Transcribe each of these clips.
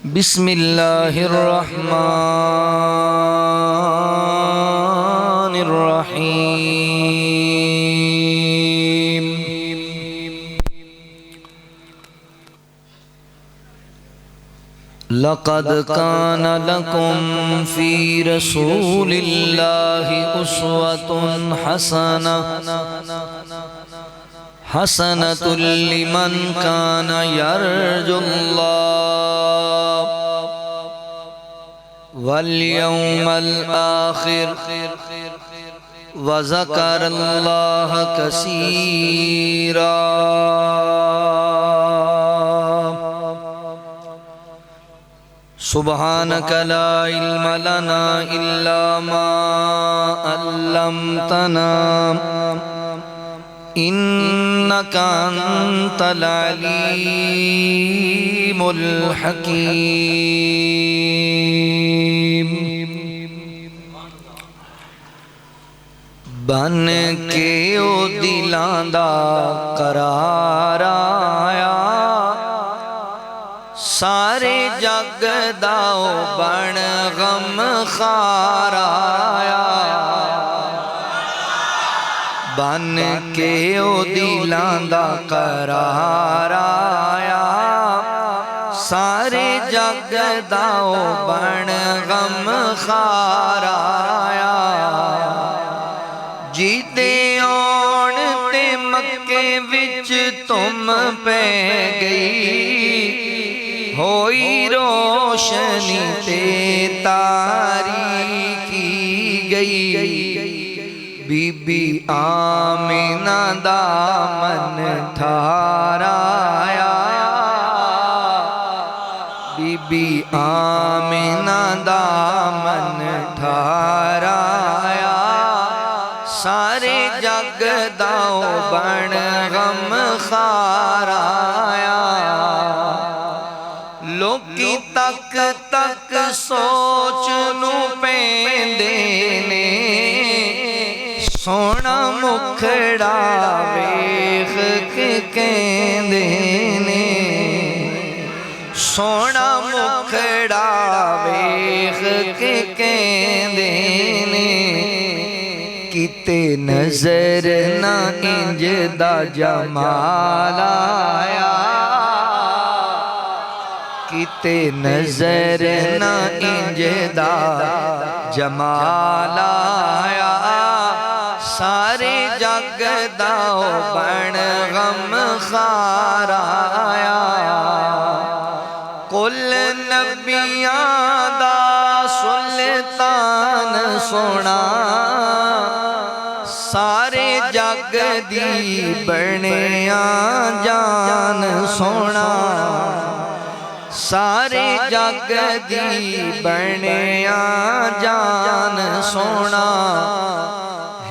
بسم اللہ الرحمن الرحیم لقد كان لكم في رسول الله أسوة حسنة لمن كان يرجو الله واليوم الآخر وذكر الله كثيرا سبحانك لا علم لنا إلا ما علمتنا إنك أنت العليم الحكيم بن کے او دلاں دا قرار آیا سارے جگ دا او بن غم خار آیا بن کے او دلاں دا قرار آیا سارے جگ دا او بن غم خار آیا جیتے آن تے مکے وچ تم پہ گئی ہوئی روشنی تے تاریکی گئی بی بی آمینہ دامن ٹھارایا بی بی آمینہ دامن ٹھارایا سارے جگ داؤ بن غم خارایا لوکی تک تک سوچ نو پیندے نے سونا مکھڑا ویخ کے کہندے نے سونا مکھڑا ویخ کے کہندے نے کتے نظر نہ انج دا جمال آیا کتے نظر نہ انج دا جمال آیا سارے جگ داؤ بن غم خار آیا کل نبیاں دا سلطان سونا سارے جگ دی بنیاں جان سونا سارے جگ دی بنیاں جان سونا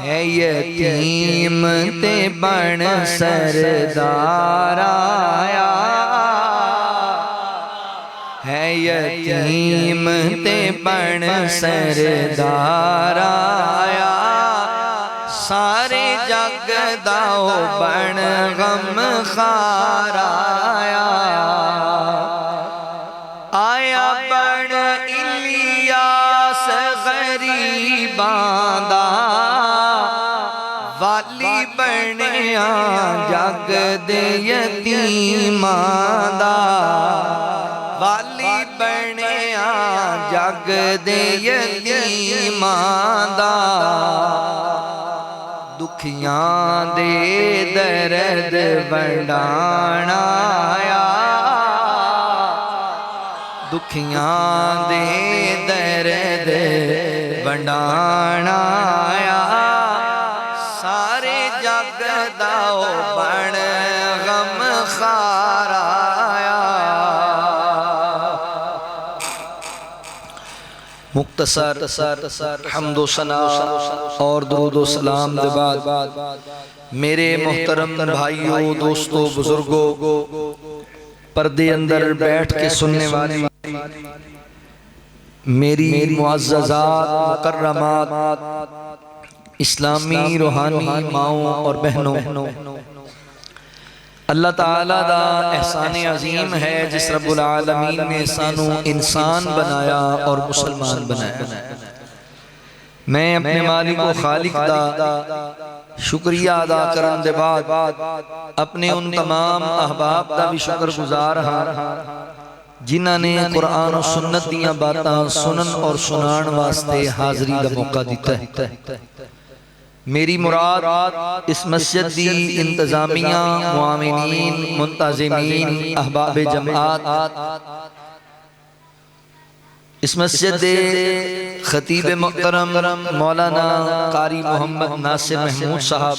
ہے یتیم تے بن سردار آیا ہے یتیم تے بن سردار آیا سارے جگ داؤ بن غم خار آیا آیا بن الیاس غریباں دا والی بنیا جگ دے یتیماں دا والی بنیا جگ دے یتیماں دا دکھیاں دے درد بڑھانا آیا دکھیاں دے درد بڑھانا آیا سارے جگ داؤ بن غم خار آیا مختصر حمد و ثنا اور درود و سلام دے بعد میرے محترم بھائیوں دوستوں بزرگوں پردے اندر بیٹھ کے سننے والے میری معززات مکرمات اسلامی روحانی ماؤں اور بہنوں اللہ تعالیٰ دا احسان عظیم ہے جس رب العالمین نے سانو انسان بنایا اور مسلمان بنایا۔ میں اپنے مالک و خالق دا شکریہ ادا کرن دے بعد اپنے ان تمام احباب دا بھی شکر گزار ہاں جنہاں نے قرآن و سنت دیاں باتاں سنن اور سنان واسطے حاضری دا موقع دیتا ہے۔ میری مراد اس مسجد دی انتظامیہ، معاونین، منتظمین، احباب جماعت، اس مسجد دے خطیب محترم مولانا قاری محمد ناصر محمود صاحب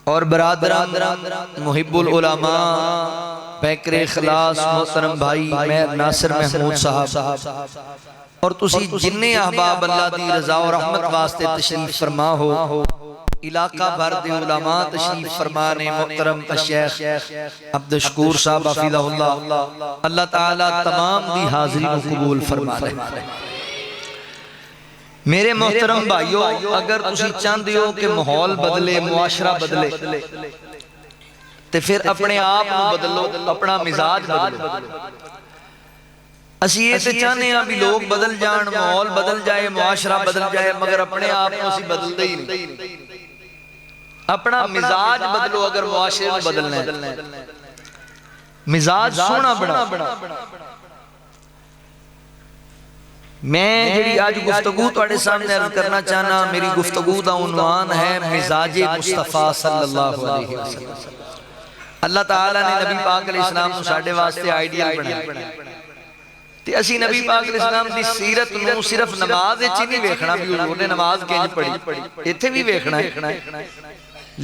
اور برادران محب العلماء پیکر اخلاص محترم بھائی میر ناصر محمود صاحب اور تسی جننے احباب اللہ دی رضا و رحمت واسطے تشریف فرما ہو، علاقہ بھر دے علماء تشریف فرمانے محترم الشیخ عبدالشکور صاحب حفظہ اللہ، اللہ تعالیٰ تمام دی حاضری کو قبول فرما لے۔ میرے محترم بھائیو، اگر تسی چاہتے ہو کہ ماحول بدلے، معاشرہ بدلے، تو پھر اپنے آپ کو بدلو، اپنا مزاج بدلو۔ اسی یہ سے چاہنے ہیں بھی لوگ بدل جان، ماحول بدل جائے، معاشرہ بدل جائے، مگر اپنے آپ کو اسی بدل دے ہی نہیں۔ اپنا مزاج بدلو اگر معاشرے میں بدلنا ہے، مزاج سونا بڑا۔ میں جڑی آج گفتگو توڑے سامنے عرض کرنا چاہنا، میری گفتگو دا عنوان ہے مزاج مصطفیٰ صلی اللہ علیہ وسلم۔ اللہ تعالیٰ نے نبی پاک علیہ السلام کو ساڑھے واسطے آئیڈیل بنایا۔ تے اسی نبی پاک علیہ السلام دی سیرت نو صرف نماز اچھی نہیں ویکھنا بھی حضور نے نماز کینج پڑھی، ایتھے بھی ویکھنا ہے،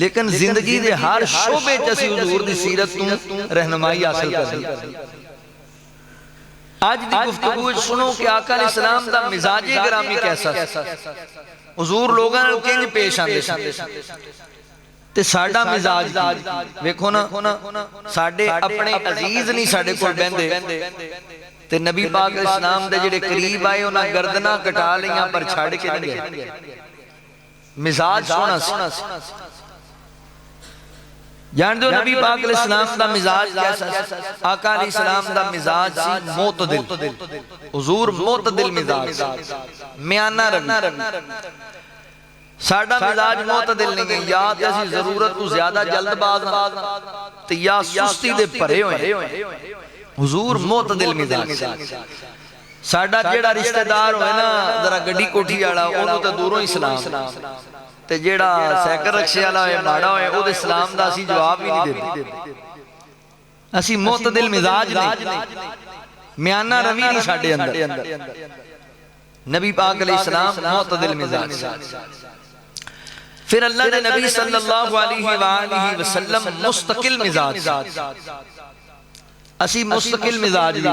لیکن زندگی دے ہر شعبے جیسی حضور دی سیرت تو رہنمائی حاصل کرنی۔ آج دی گفتگو سنو کہ آقا علیہ السلام دا مزاج گرامی کیسا، حضور لوگاں نال کینج پیش آندے تے ساڈا مزاج ویکھو نا، ساڈے اپنے عزیز نہیں ساڈے کول بہندے تے نبی پاک علیہ السلام دے جڑے قریب آئے انہاں گردناں کٹا لیاں پر چھاڑ کے نہیں گئے۔ مزاج سونا سی، جان دو نبی پاک علیہ السلام دا مزاج کیسا سی؟ آقا علیہ السلام دا مزاج سی معتدل، حضور معتدل مزاج، میانہ روی۔ ساڈا مزاج معتدل نہیں ہے، یا تے اسی ضرورت تو زیادہ جلد باز تے یا سستی دے پرے ہوئے۔ حضور معتدل مزاج، ساڈا جیڑا رشتہ دار ہوئے نا ذرا گڈی کوٹھی والا اونوں تے دوروں ہی سلام، تے جیڑا سائیکل رکشے والا ہوئے ماڑا ہوئے او دے سلام دا اسی جواب ہی نہیں دیتے۔ اسی معتدل مزاج نہیں، میانہ روی نہیں ساڈے اندر۔ نبی پاک علیہ السلام معتدل مزاج۔ پھر اللہ نے نبی صلی اللہ علیہ وآلہ وسلم مستقل مزاج، اسی مستقل مزاج دی،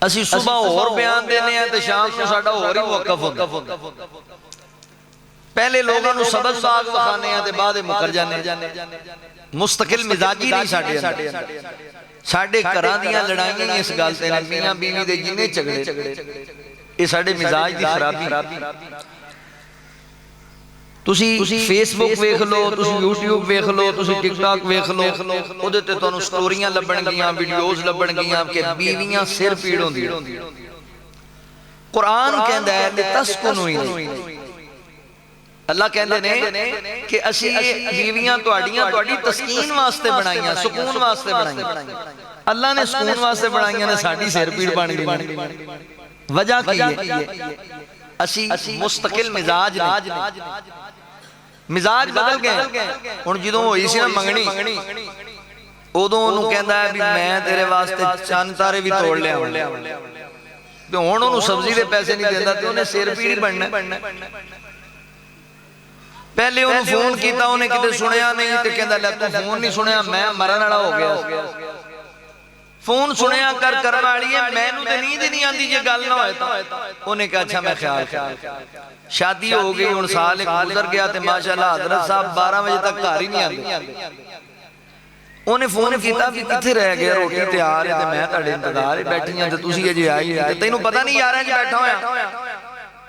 اسی صبح اور بیان دینے ہیں تو شام کو ساڑھا اور ہی موقف ہوتا۔ پہلے لوگوں نے سبق ساگ بخانے ہیں تو بعد مکر جانے، مستقل مزاجی نہیں ساڑھے اندر۔ ساڑھے کران دیاں لڑائیں اس گالتے ہیں، میاں بیوی دے جنہیں چگڑے، یہ ساڑھے مزاج دی خرابی۔ تسی فیس بک ویکھ لو، تسی یوٹیوب ویکھ لو، تسی ٹک ٹاک ویکھ لو، او دے تے تانوں سٹوریاں لبن گیاں، ویڈیوز لبن گیاں کہ بیویاں سر پیڑ ہوندیاں۔ قرآن کہندا ہے لتسکنوا الیہ، اللہ کہندے نے کہ اسی بیویاں تہاڈی تسکین واسطے بنائیاں، سکون واسطے بنائیاں۔ اللہ نے سکون واسطے بنائیاں نے ساڈی سر پیڑ بن گئی۔ وجہ کی ہے؟ اسی مستقل مزاج نہیں، مزاج بدل گئے۔ ہن جدوں ہوئی سی نا منگنی، اودوں انہوں کہندا ہے بھی میں تیرے واسطے چند تارے بھی توڑ لیا، ہن انہوں سبزی دے پیسے نہیں دیندا تے انہیں سر پیڑ بننا۔ پہلے انہوں فون کیتا، انہیں کتے سنیا نہیں تے کہندا لے تو فون نہیں سنیا، میں مرن والا ہو گیا۔ فون سنیا کر کروالی ہے، میں نو تے نیند نہیں آندی جے گل نہ ہوئے تا۔ انہیں کہا اچھا میں خیال شادی ہو گئی، ان سال ایک گزر گیا تے ماشاءاللہ حضرت صاحب 12 بجے تک گھر ہی نہیں آندے۔ انہیں فون کیتا بھی کتھے رہ گیا، روٹی تیار ہے تے میں تہاڈے انتظار ہے بیٹھی ہاں تے تسی اجے آئی نہیں، تینوں پتہ نہیں یار اج بیٹھا ہویا،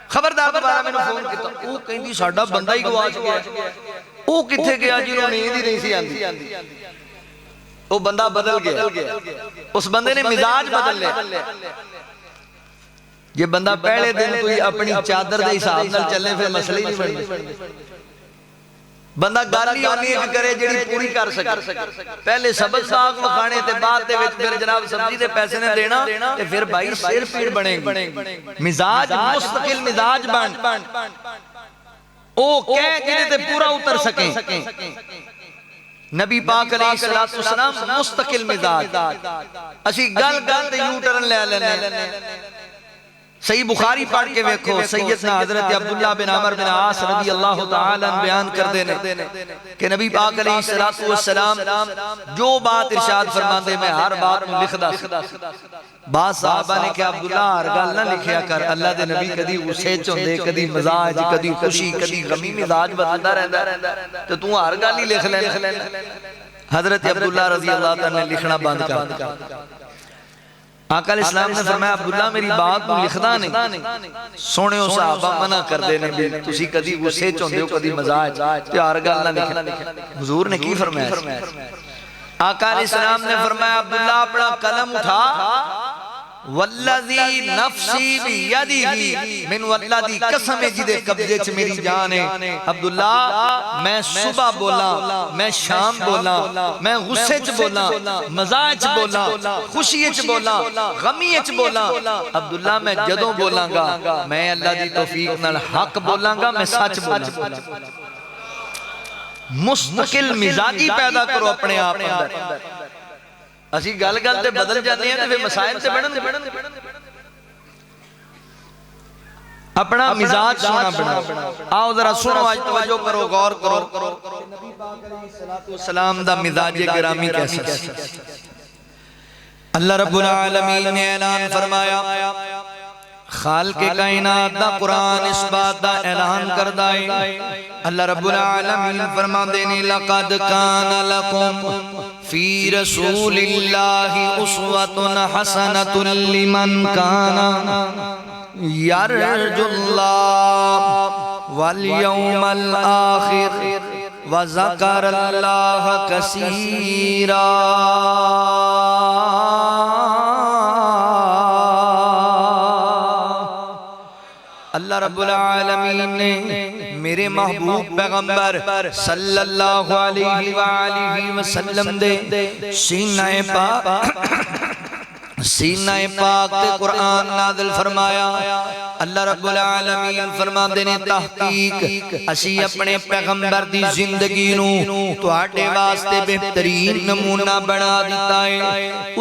خبردار دوبارہ مینوں فون کیتا۔ او کہندی ساڈا بندہ ہی گواچ گیا۔ وہ کتنے گیا جنہوں نیند ہی نہیں سی آندی، وہ بندہ بدل گیا، اس بندے نے مزاج بدل لیا۔ یہ بندہ پہلے دن تو ہی اپنی چادر دے حساب نال چلے پھر مسئلہ ہی نہیں بنتے۔ بندہ گالی ہونی ایک کرے جڑی پوری کر سکے، پہلے سبز ساگ مکھانے تے بعد دے وچ پھر جناب سبزی دے پیسے نے دینا تے پھر بھائی سر پیڑ بنے گی۔ مزاج مستقل مزاج بن او کہہ جنہیں تے پورا اتر سکیں۔ نبی پاک علیہ السلام مستقل مزاج، اسی گل گل تے یو ٹرن لے لینے۔ صحیح بخاری پڑھ کے ویکھو، سیدنا حضرت عبداللہ بن عمر بن عاص رضی اللہ تعالیٰ بیان کر دینے کہ نبی پاک علیہ السلام جو بات ارشاد فرماندے میں ہر بات میں لکھ دا سی۔ بعض صحابہ نے کہ عبداللہ ہر گل نہ لکھیا کر، اللہ دے نبی کدی غصے چوندے، کدی مزاج، کدی خوشی، کدی غمی مزاج بدلدا رہندا تو تو ہر گل ہی لکھ لینا۔ حضرت عبداللہ رضی اللہ تعالیٰ نے لکھنا بند کر دیا۔ آقا علیہ السلام نے فرمایا عبداللہ میری بات تو لکھدا نہیں، سونے ہو صحابہ منع کر دینے بھی تسی کدی غصے چوندے ہو کدی مزاج تے ہر گل نہ لکھنا۔ حضور نے کی فرمایا؟ آقا علیہ السلام نے فرمایا عبداللہ اپنا قلم اٹھا، والذی نفسی بیدی، من والذی قسم جدے قبضے چ میری جان ہے، عبداللہ میں صبح بولا، میں شام بولا، میں غصے چ بولا، مزاج چ بولا، خوشی چ بولا، غمی چ بولا، عبداللہ میں جدوں بولاں گا میں اللہ دی توفیق نال حق بولاں گا، میں سچ بولاں گا۔ مستقل مزاجی پیدا کرو اپنے آپ اندر۔ اسی گل گل تے بدل جاتے ہیں تے مسائل تے بڑھن۔ اپنا مزاج سونا بنا۔ آؤ ذرا سنو، آج توجہ کرو، غور کرو۔ نبی پاک علیہ السلام دا مزاج گرامی کیسا ہے؟ اللہ رب العالمین نے اعلان فرمایا، خالق کائنات دا قرآن اس بات دا اعلان کردہ ہے۔ اللہ رب العالمین فرما دینے لَقَدْ كَانَ لَكُمْ فِي رَسُولِ اللَّهِ أُسْوَةٌ حَسَنَةٌ لِمَنْ كَانَ يَرْجُو اللَّهَ وَالْيَوْمَ الْآخِرَ وَذَكَرَ اللَّهَ كَثِيرًا۔ اللہ رب العالمین نے میرے محبوب پیغمبر صلی اللہ علیہ وآلہ وسلم دے سینہ پاک تے قرآن نازل فرمایا۔ اللہ رب العالمین فرما دینے تحقیق اسی اپنے پیغمبر دی زندگی نو تو آٹے واسطے بہترین نمونہ بنا دیتا ہے،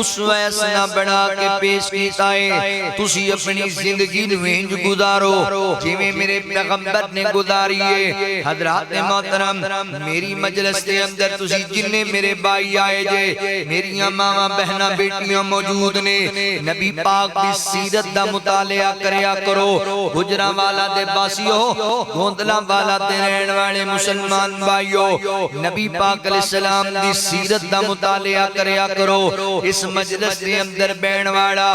اس ویسنا بنا کے پیش کیتا ہے۔ تسی اپنی زندگی نو انج گزارو جویں میرے پیغمبر نے گزاری ہے۔ حضرات محترم میری مجلس کے اندر تسی جننے میرے بھائی آئے جے، میری ماما بہنا بیٹیاں موجود نے، نبی پاک دی سیرت دا مطالعہ کریا کرو۔ گجرہ والا دے باسیو، گوندلہ والا دے رہن والے مسلمان بھائیو، نبی پاک علیہ السلام دی سیرت دا مطالعہ کریا کرو۔ اس مجلس دے اندر بین والا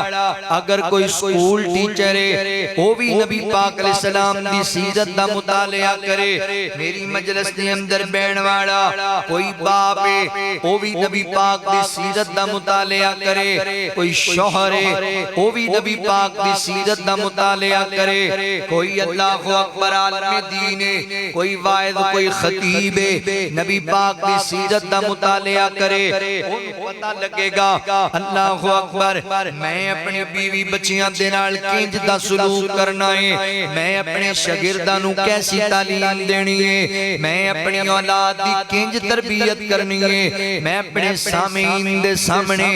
اگر کوئی سکول ٹیچر ہے وہ بھی نبی پاک علیہ السلام دی سیرت دا مطالعہ کرے۔ میری مجلس دے اندر بین والا کوئی باپ ہے وہ بھی نبی پاک دی سیرت دا مطالعہ کرے۔ کوئی شوہر ہے وہ بھی نبی پاک دی سیرت دا مطالعہ کرے۔ کوئی اللہ اکبر عالم دین ہے، کوئی واعظ، کوئی خطیب ہے، نبی پاک دی سیرت دا مطالعہ کرے۔ پتہ لگے گا اللہ اکبر میں اپنی بیوی بچیاں دے نال کنج دا سلوک کرنا ہے، میں اپنے شاگرداں نو کیسی تعلیم دینی ہے، میں اپنی اولاد دی کنج تربیت کرنی ہے، میں اپنے سامعین دے سامنے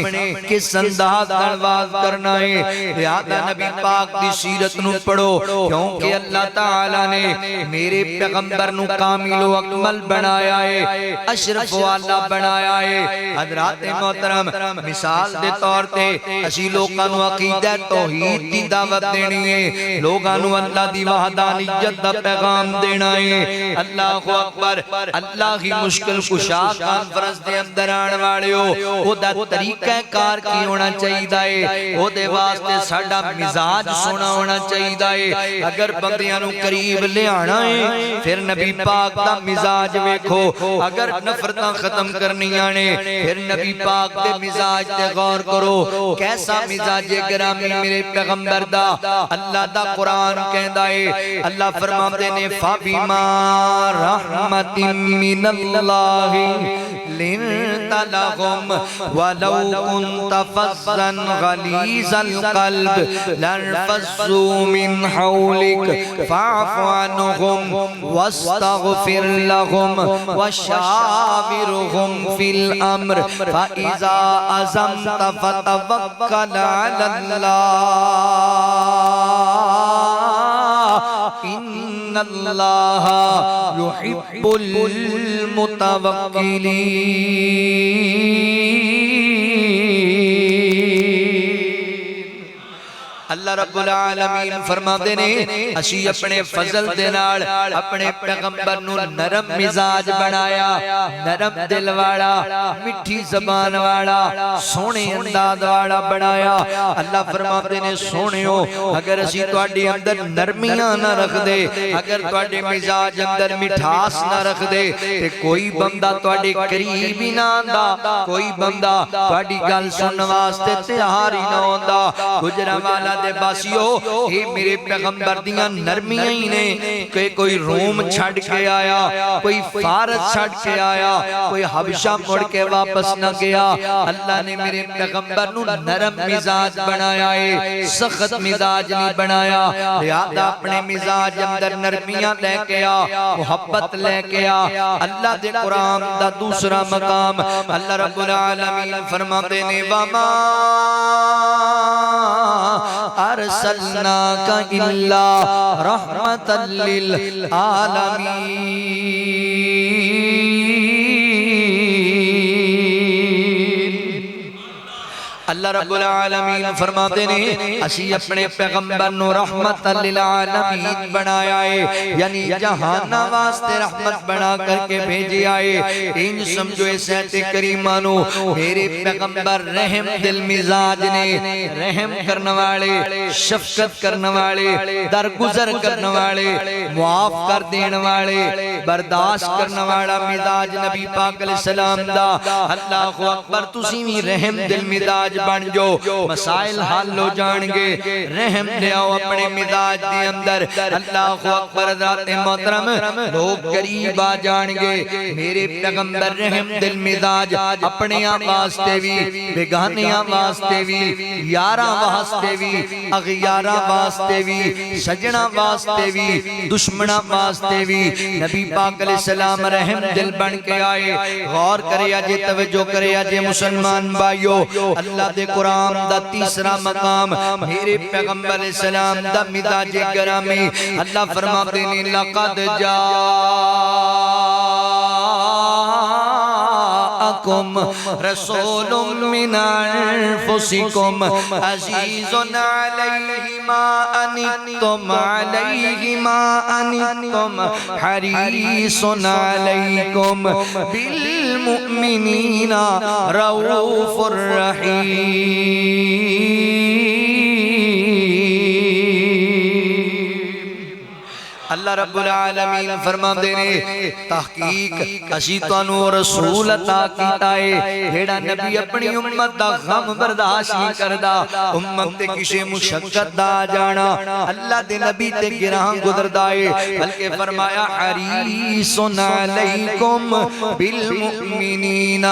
کس انداز نواز کرنا ہے۔ لہذا نبی پاک دی سیرت نو پڑھو، کیونکہ اللہ تعالیٰ نے میرے پیغمبر نو کامل و اکمل بنایا ہے، اشرف والا بنایا ہے۔ حضرات محترم مثال دے طور تے اسی لوگاں نو عقیدہ توحید دی دعوت دینی ہے، لوگاں نو اللہ دی وحدانیت دا پیغام دینا ہے۔ اللہ اکبر، اللہ ہی مشکل کشا کانفرنس دے اندر آن والے ہو، وہ دا طریقہ کار کی ہونا چاہیے چاہیے، او دے واسطے ساڈا مزاج سونا ہونا چاہیے۔ اگر بندیاں نو قریب لے آنا ہے پھر نبی پاک دا مزاج ویکھو، اگر نفرتاں ختم کرنیاں نے پھر نبی پاک دے مزاج تے غور کرو، کیسا مزاج گرامی میرے پیغمبر دا۔ اللہ دا قرآن کہندا ہے، اللہ فرماندے نے فَبِمَا رَحْمَةٍ مِّنَ اللَّهِ لِنْتَ لَهُمْ وَلَوْ كُنْتَ فَظًّا غَلِيظَ الْقَلْبِ لَانفَضُّوا مِنْ حَوْلِكَ فَاعْفُ عَنْهُمْ وَاسْتَغْفِرْ لَهُمْ وَشَاوِرْهُمْ فِي الْأَمْرِ فَإِذَا عَزَمْتَ فَتَوَكَّلْ عَلَى اللَّهِ إِنَّ اللَّهَ يُحِبُّ الْمُتَوَكِّلِينَ۔ اللہ رب العالمین فرماتے نے اسی اپنے فضل دے نال اپنے پیغمبر نو نرم مزاج بنایا، نرم دل والا، مٹھی زبان والا، سونے انداز والا بنایا۔ اللہ فرماتے نے سونیو اگر اسی تواڈے اندر نرمیاں نہ رکھ دے، اگر تواڈے مزاج اندر مٹھاس نہ رکھ دے تے کوئی بندہ تواڈے قریب ہی نہ آندا، کوئی بندہ تواڈی گل سنن واسطے تیار ہی نہ ہوندا۔ گجرانوالہ دے باسیو یہ میرے پیغمبر دیاں نرمیاں ہی نے کہ کوئی روم چھڑ کے آیا، کوئی فارس چھڑ کے آیا، کوئی حبشہ مڑ کے واپس نہ گیا۔ اللہ نے میرے پیغمبر نو نرم مزاج بنایا ہے، سخت مزاج نہیں بنایا۔ لہذا اپنے مزاج اندر نرمیاں لے کے آ، محبت لے کے آ۔ اللہ دے قرآن دا دوسرا مقام اللہ رب العالمین فرماتے نے وَمَا أَرْسَلْنَاكَ إِلَّا رَحْمَةً لِلْعَالَمِينَ۔ اللہ رب العالمین فرماتے نے اسی اپنے پیغمبر نو رحمت للعالمین بنایا ہے، یعنی جہان واسطے رحمت بنا کر کے بھیجی آئے۔ ان سمجھو اس ایت کریمہ نو میرے پیغمبر رحم دل مزاج نے، رحم کرنے والے، شفقت کرنے والے، درگزر کرنے والے، معاف کر دینے والے، برداشت کرنے والا مزاج نبی پاک علیہ السلام دا۔ اللہ اکبر، تسی بھی رحم دل مزاج بن جو، مسائل حل ہو جان گے۔ رحم لے آؤ اپنے مزاج دے اندر۔ اللہ اکبر، حضرات محترم، لوگ قریب آ جان گے۔ میرے پیغمبر رحم دل مزاج اپنے واسطے بھی، بیگانیاں واسطے بھی، یاراں واسطے بھی، اغیاراں واسطے بھی، سجنا واسطے بھی، دشمناں واسطے بھی نبی پاک علیہ السلام رحم دل بن کے آئے۔ غور کرے آجے، توجہ کرے آجے مسلمان بھائیو، اللہ دے قرآن دا تیسرا مقام میرے پیغمبر علیہ السلام دا مزاج گرامی۔ اللہ فرماتے ہیں لَقَدْ جَاءَكُمْ رَسُولٌ مِّنْ أَنفُسِكُمْ عَزِيزٌ عَلَيْهِ مَا أَنِتُّمْ حَرِيصٌ عَلَيْكُمْ بِالْمُؤْمِنِينَ رَءُوفٌ اللہ رب العالمین فرماندے نے تحقیق اسی تانوں رسول عطا کیتا ہے جیڑا نبی اپنی امت دا غم برداشت نہیں کردا، امت تے کسے مشقت دا جانا اللہ دے نبی تے گراں گزردا ہے، بلکہ فرمایا حریص علیکم بالمؤمنین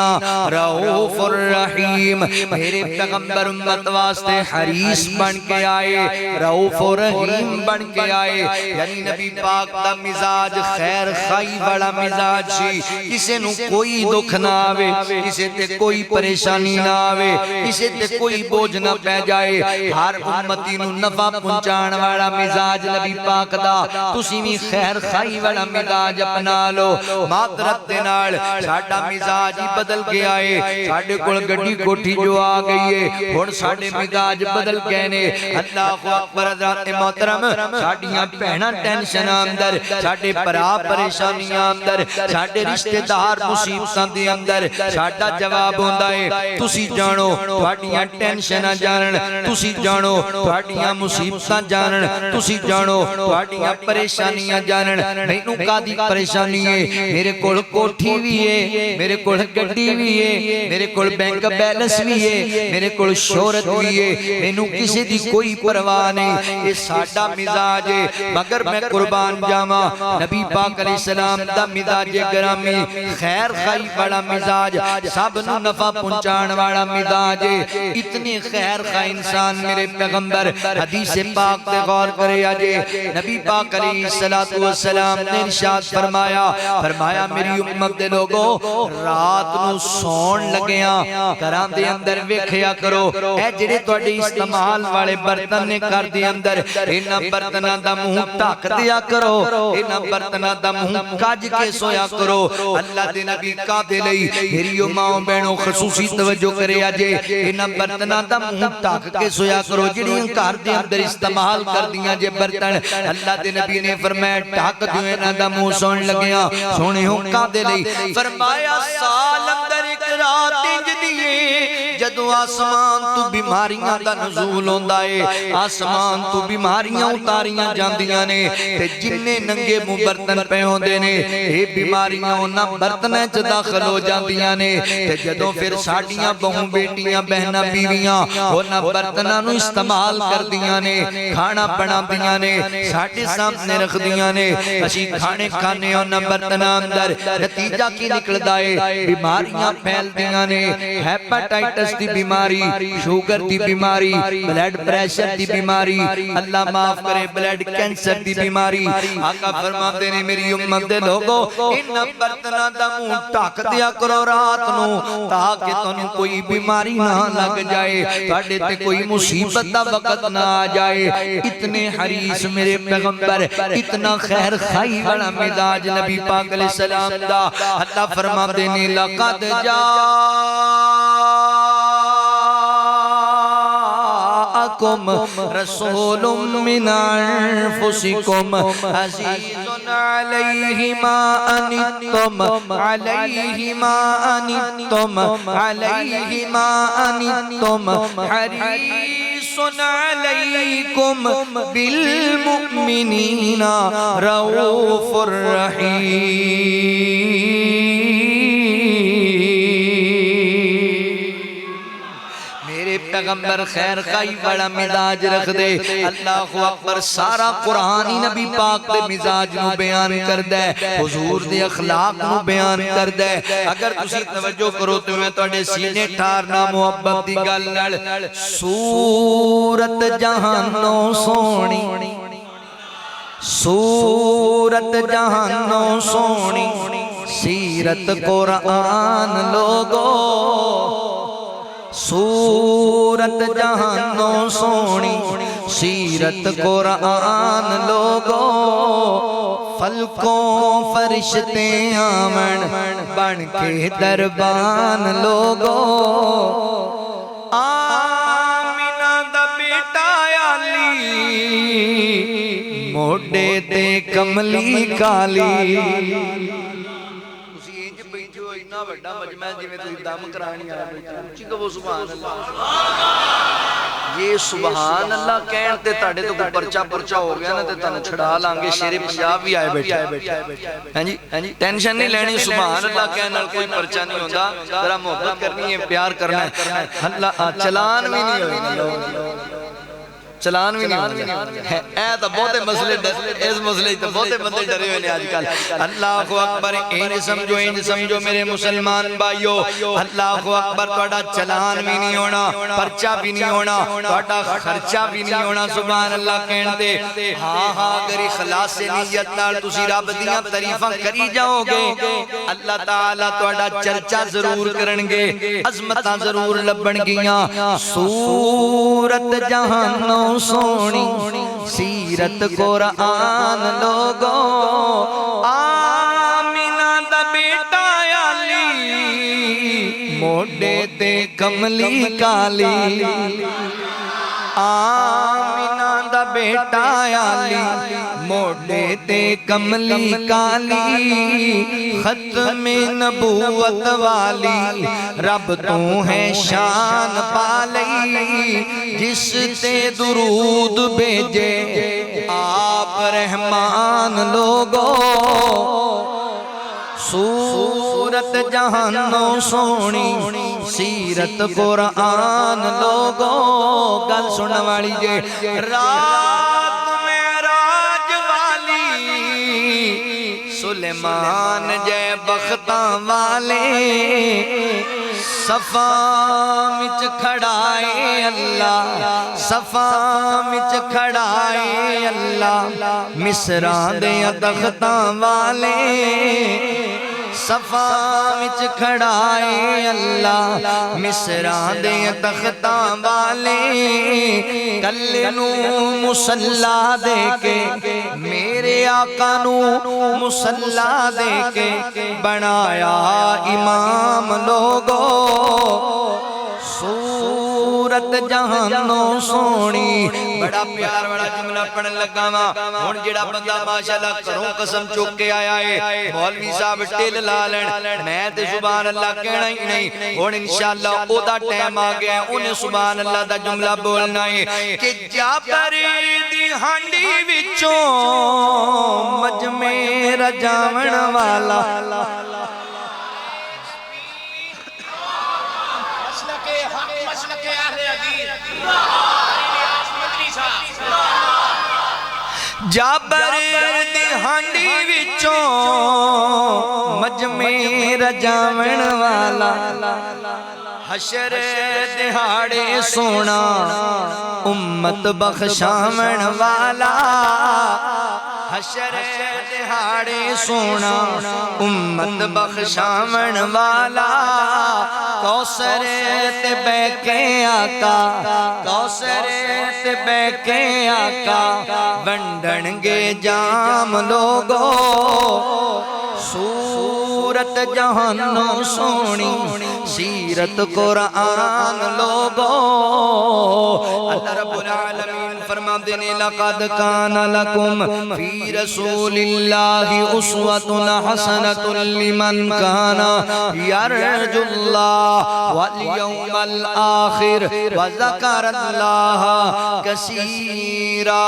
رؤوف الرحیم۔ میرے پیغمبر امت واسطے حریص بن کے آئے، رؤوف الرحیم بن کے آئے، یعنی نبی پاک دا مزاج خیر خائی والا مزاج سی، کسے نو کوئی دکھ نہ آوے، کسے تے کوئی پریشانی نہ آوے، کسے تے کوئی بوجھ نہ پہ جائے، ہر امتی نو نفع پہنچان والا مزاج نبی پاک دا۔ تسی بھی خیر خائی والا مزاج اپنا لو۔ معذرت دے نال ساڈا مزاج ہی بدل گیا ہے، ساڈے کول گڈی کوٹھی جو آ گئی ہے، ہن ساڈے مزاج بدل گئے نے۔ اللہ اکبر، حضرات محترم، ساڈیاں بہناں ٹینشن ٹینشناں اندر ساڈے بھرا پریشانیاں اندر ساڈے رشتے دار مصیبتاں دے اندر ساڈا جواب ہوندا ہے تسی جانو تہاڈیاں ٹینشناں جانن تسی جانو تہاڈیاں مصیبتاں جانن تسی جانو تہاڈیاں پریشانیاں جانن مینوں کادی پریشانی ہے میرے کول کوٹھی بھی ہے میرے کول گڈی بھی ہے میرے کول بینک بیلنس بھی ہے میرے کول شہرت بھی ہے مینوں کسی دی کوئی پرواہ نہیں یہ ساڈا مزاج ہے مگر میں قربان جاواں نبی پاک علیہ السلام دا مزاج گرامی خیر خائی والا مزاج سب نو نفع پہنچان والا مزاج اتنی خیر خائی انسان میرے پیغمبر حدیث پاک تے غور کرے آجے نبی پاک علیہ السلام نے ارشاد فرمایا میری امت دے لوگوں رات نو سون لگیاں گھراں دے اندر ویکھیا کرو اے جڑے تواڈے استعمال والے برتن نے گھر دے اندر انہاں برتناں دا منہ ڈھک دیا کرو انہاں برتناں دا منہ کج کے سویا کرو اللہ دے نبی کادے لئی میری ماں بہنوں خصوصی توجہ کرے آجے انہاں برتناں دا منہ ڈھک کے سویا کرو جڑیاں گھر دے اندر استعمال کر دیاں جے برتن اللہ دے نبی نے فرمایا ڈھک دیو انہاں دا منہ سون لگیاں سونے ہوں کادے لئی فرمایا سال اندر ایک رات انج دیئے جدو آسمان تو بیماریاں دا نزول ہوندا ہے آسمان تو بیماریاں اتاریاں جاندیاں نے تے جننے ننگے منہ برتن پہ ہوندے نے اے بیماریاں انہاں برتنیں چ داخل ہو جاندیاں نے تے جدوں پھر ساڈیاں بہوں بیٹیاں بہناں بیویاں انہاں برتناں نو استعمال کردیاں نے کھانا بناندیاں نے ساڈے سامنے رکھ دیاں نے اسی کھانے کھانے انہاں برتناں اندر نتیجہ کی نکلدا ہے بیماریاں پھیل دیاں نے ہیپاٹائٹس دی بیماری شوگر دی بیماری بلڈ پریشر دی بیماری اللہ معاف کرے بلڈ کینسر دی بیماری آقا فرماتے نے میری امت دے لوگو انہاں برتناں دا منہ ڈھک دیا کرو رات نو تاکہ تانوں کوئی بیماری نہ لگ جائے تہاڈے تے کوئی مصیبت دا وقت نہ آ جائے اتنے حریص میرے پیغمبر اتنا خیر خائی والا مزاج نبی پاک علیہ السلام دا اللہ فرماتے نے لقد جاءکم رسول من انفسکم عزیز علیہ ما انتم علیہ ما انتم علیہ ما انتم حریص علیکم بالمؤمنین رؤوف الرحیم پیغمبر خیر خائی بڑا مزاج رکھ دے اللہ اکبر سارا قرآن ہی نبی پاک دے مزاج نو بیان کر دے حضور دے اخلاق نو بیان کر دے اگر تسی توجہ کرو تو میں توڑے سینے ٹھارنا محبت دی گل نال سورت جہانوں سونی سورت جہانوں سونی سیرت قرآن لوگو سورت جہانوں سونی سیرت قرآن لوگو فلکوں فرشتے آمن بن کے دربان لوگو آمینہ دا بیٹا علی موڑے تے کملی کالی بڑا مجمع جی میں تو دم کرانی آیا اچھی کہو سبحان اللہ یہ سبحان اللہ کہن تے تاڑے تو پرچا پرچا ہو گیا نا تے تانوں چھڑا لانگے شیر پنجاب بھی آئے بیٹھے ہیں جی ٹینشن نہیں لینی سبحان اللہ کہن نال کوئی پرچا نہیں ہوندا ذرا محبت کرنی ہے پیار کرنا ہے اللہ چلان بھی نہیں ہوئی چلان بھی نہیں ہوئی اے تو بہتے مسئلے اس مسئلے تو بہتے بندے ڈرے ہوئے نے آج کل اللہ اکبر انج سمجھو میرے مسلمان بھائیو اللہ اکبر توڑا چلان بھی نہیں ہونا پرچہ بھی نہیں ہونا توڑا خرچہ بھی نہیں ہونا سبحان اللہ کہنتے ہاں ہاں اگر اخلاص نیت نال تسی رب دیاں تعریفاں کری جاؤ گے اللہ تعالیٰ توڑا چرچا ضرور کرنگے عظمتاں ضرور لبن گیاں سورت جہانوں سونی سیرت قرآن لوگو آمینہ دا بیٹا علی موڑے تے کملی کالی آمینہ دا دا بیٹا علی موڈے تے کملی کالی ختم نبوت والی رب تو ہے شان پالی جس تے درود بھیجے آپ رحمان لوگو صورت جہانوں سونی سیرت قرآن لوگو گل سننے والی جے رات معراج والی سلیمان جے بختاں والے صفا مچ کھڑائے اللہ صفا مچ کھڑائے اللہ مصران دے تختاں والے صفا وچ کھڑائے اللہ مصران دے تختاں والے کلے نو مصلا دے کے میرے آقا نو مصلا دے کے بنایا امام لوگو صورت جہانوں سونی بڑا پیار بڑا جملہ پڑھن لگا ہون جڑا بندہ ماشاءاللہ کروں قسم چوک کے آیا ہے مولوی صاحب ٹیل لالن میں تے سبحان اللہ کہنا ہی نہیں ہون انشاءاللہ او دا ٹائم آگیا ہے انہیں سبحان اللہ دا جملہ بولنا ہے کہ جابر دی ہانڈی وچوں مجمع رجاون والا جابر دی ہانڈی وچوں مجمع رجاون والا حشر دہاڑے سونا امت بخشاون والا حشر دہاڑے سونا امت بخشاون والا کوثر تے بے کے آقا کوثر تے بے کے آقا ونڈن گے جام لوگو صورت جہانوں سونی سیرت قرآن لوگو اللہ رب العالمین فرما دینے لقد کان لکم فی رسول اللہ اسوۃ حسنۃ لمن کان یرجو اللہ والیوم الآخر وذکر اللہ کثیرا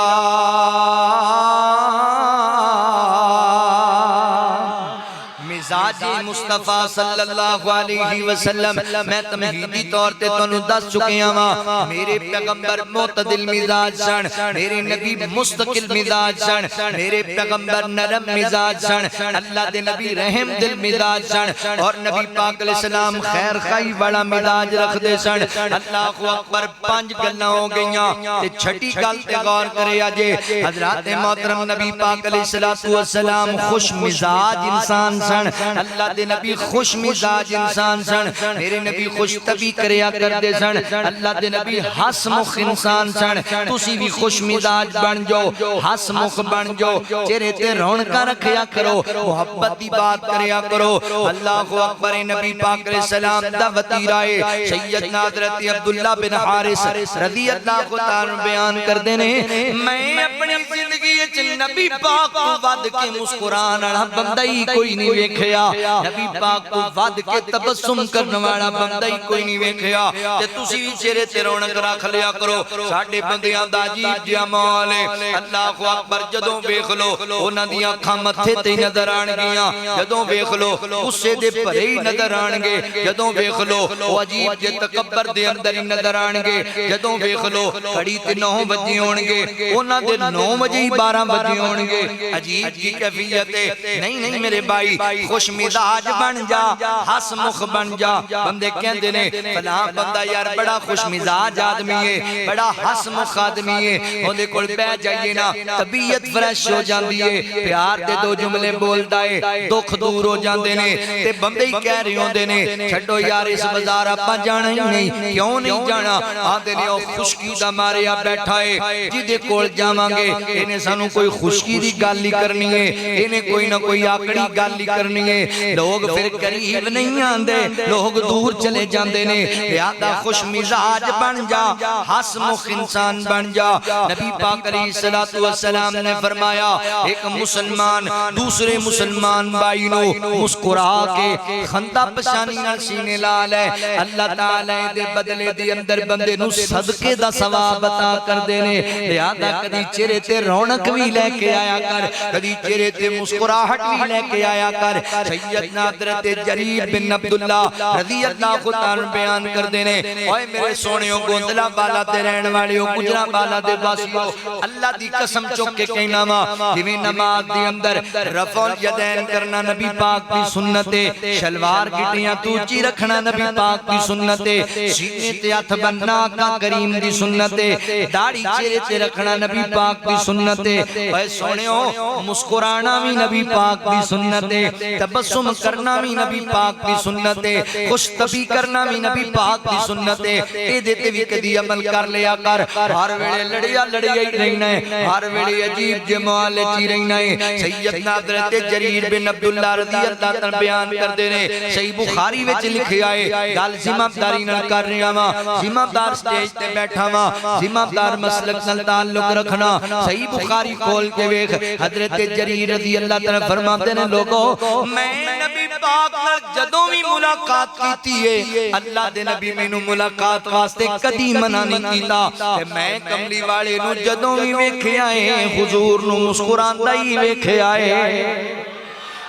مزاج مصطفیٰ صلی اللہ علیہ وسلم میں تمہیدی طور تے تو دس چکے ہاں میرے پیغمبر معتدل مزاج سن میرے نبی مستقل مزاج سن میرے پیغمبر نرم مزاج سن اللہ دے نبی رحم دل مزاج سن اور نبی پاک علیہ السلام خیر خائی بڑا مزاج رکھ دے سن اللہ اکبر پانچ گلنا ہو گئیاں تے چھٹی گل تے غور کرے آجے حضرات محترم نبی پاک علیہ السلام خوش مزاج انسان سن اللہ دے نبی خوش مزاج انسان سن میرے نبی خوش طبی کریا کر دے سن اللہ دے نبی ہس مخ انسان سن تسی بھی خوش مزاج بن جو ہس مخ بن جو چہرے تے رونقاں رکھیا کرو محبت دی بات کریا کرو اللہ اکبر نبی پاک علیہ السلام دا وطیرائے سیدنا حضرت عبداللہ بن حارث رضی اللہ تعالی بیان کر دینے میں اپنی زندگی نبی پاک کو ود کے مسکران والا بندہ ہی کوئی نہیں ویکھیا نبی پاک کو ود کے تبسم کرنے والا بندہ ہی کوئی نہیں ویکھیا تے تسی بھی چہرے تے رونق رکھ لیا کرو ساڈے بندیاں دا عجیب جہا مال ہے اللہ اکبر جدوں ویکھ لو انہاں دی اکھاں متھے تے نظر آن گیاں جدوں ویکھ لو غصے دے بھرے ہی نظر آن گے جدوں ویکھ لو او عجیب جے تکبر دے اندر ہی نظر آن گے جدوں ویکھ لو گھڑی تے 9 بجے ہون گے انہاں دے 9 بجے ہی 12 بجے ہون گے عجیب کی کیفیت ہے نہیں میرے بھائی خوش مزاج بن جا ہس مخ بن جا بندے کہندے نے فلاں بندہ یار بڑا خوش مزاج آدمی ہے بڑا ہس مخ آدمی ہے اودے کول بیٹھ جائیے نا طبیعت فریش ہو جاندی ہے پیار دے دو جملے بولدا ہے دکھ دور ہو جاندے نے تے بندے ہی کہہ رہے ہوندے نے چھڈو یار اس بازار اپاں جانا ہی نہیں کیوں نہیں جانا آندے نے او خشکی دا ماریا بیٹھا ہے جدے کول جاواں گے انہیں سانو کوئی خشکی دی گل ہی کرنی ہے انہیں کوئی نہ کوئی آکڑی گل ہی کرنی ہے ہے لوگ پھر قریب نہیں آندے لوگ دور چلے جاندے نے لہذا خوش مزاج بن جا ہسمخ انسان بن جا نبی پاک علیہ السلام نے فرمایا ایک مسلمان دوسرے مسلمان بھائی نو مسکرا کے خندہ پشانی نال سینے لا لے اللہ تعالی دے بدلے دی اندر بندے نو صدقے دا ثواب عطا کر دینے لہذا کدی چہرے تے رونق بھی لے کے آیا کر کدی چہرے تے مسکراہٹ بھی لے کے آیا کر سیدنا حضرت جریر بن عبداللہ رضی اللہ عنہ بیان کر دینے اوے میرے سونیوں گوندلا بالا تے رہن والیوں گجرا بالا دے باسیوں اللہ دی قسم چک کے کہنا وا جویں نماز دی اندر رفع الیدین کرنا نبی پاک دی سنت ہے شلوار گٹیاں تو اونچی رکھنا نبی پاک دی سنت ہے سینے تے ہاتھ بننا آقا کریم دی سنت ہے داڑھی چہرے تے رکھنا نبی پاک دی سنت ہے اے سونیوں مسکرانا بھی نبی پاک دی سنت ہے تبسم کرنا بھی نبی پاک دی سنت ہے خوش طبی کرنا بھی نبی پاک دی سنت ہے اے دیتے بھی کدی عمل کر لیا کر ہر ویلے لڑیا لڑیا ہی رہنا ہے ہر ویلے عجیب جمال چی رہنا ہے سیدنا حضرت جریر بن عبداللہ رضی اللہ تعالی بیان کر دے رہے صحیح بخاری وچ لکھے آئے گل ذمہ داری نال کر رہا وا ذمہ دار سٹیج تے بیٹھا وا ذمہ دار مسلک نال تعلق رکھنا صحیح بخاری کھول کے ویکھ حضرت جریر رضی اللہ تعالی فرماتے نے لوگوں میں نبی پاک نال جدوں بھی ملاقات کیتی ہے اللہ دے نبی مینوں ملاقات واسطے کدی منع نہیں کیتا کہ میں کملی والے نو جدوں بھی ویکھیا ہے حضور نو مسکراندا ہی ویکھیا ہے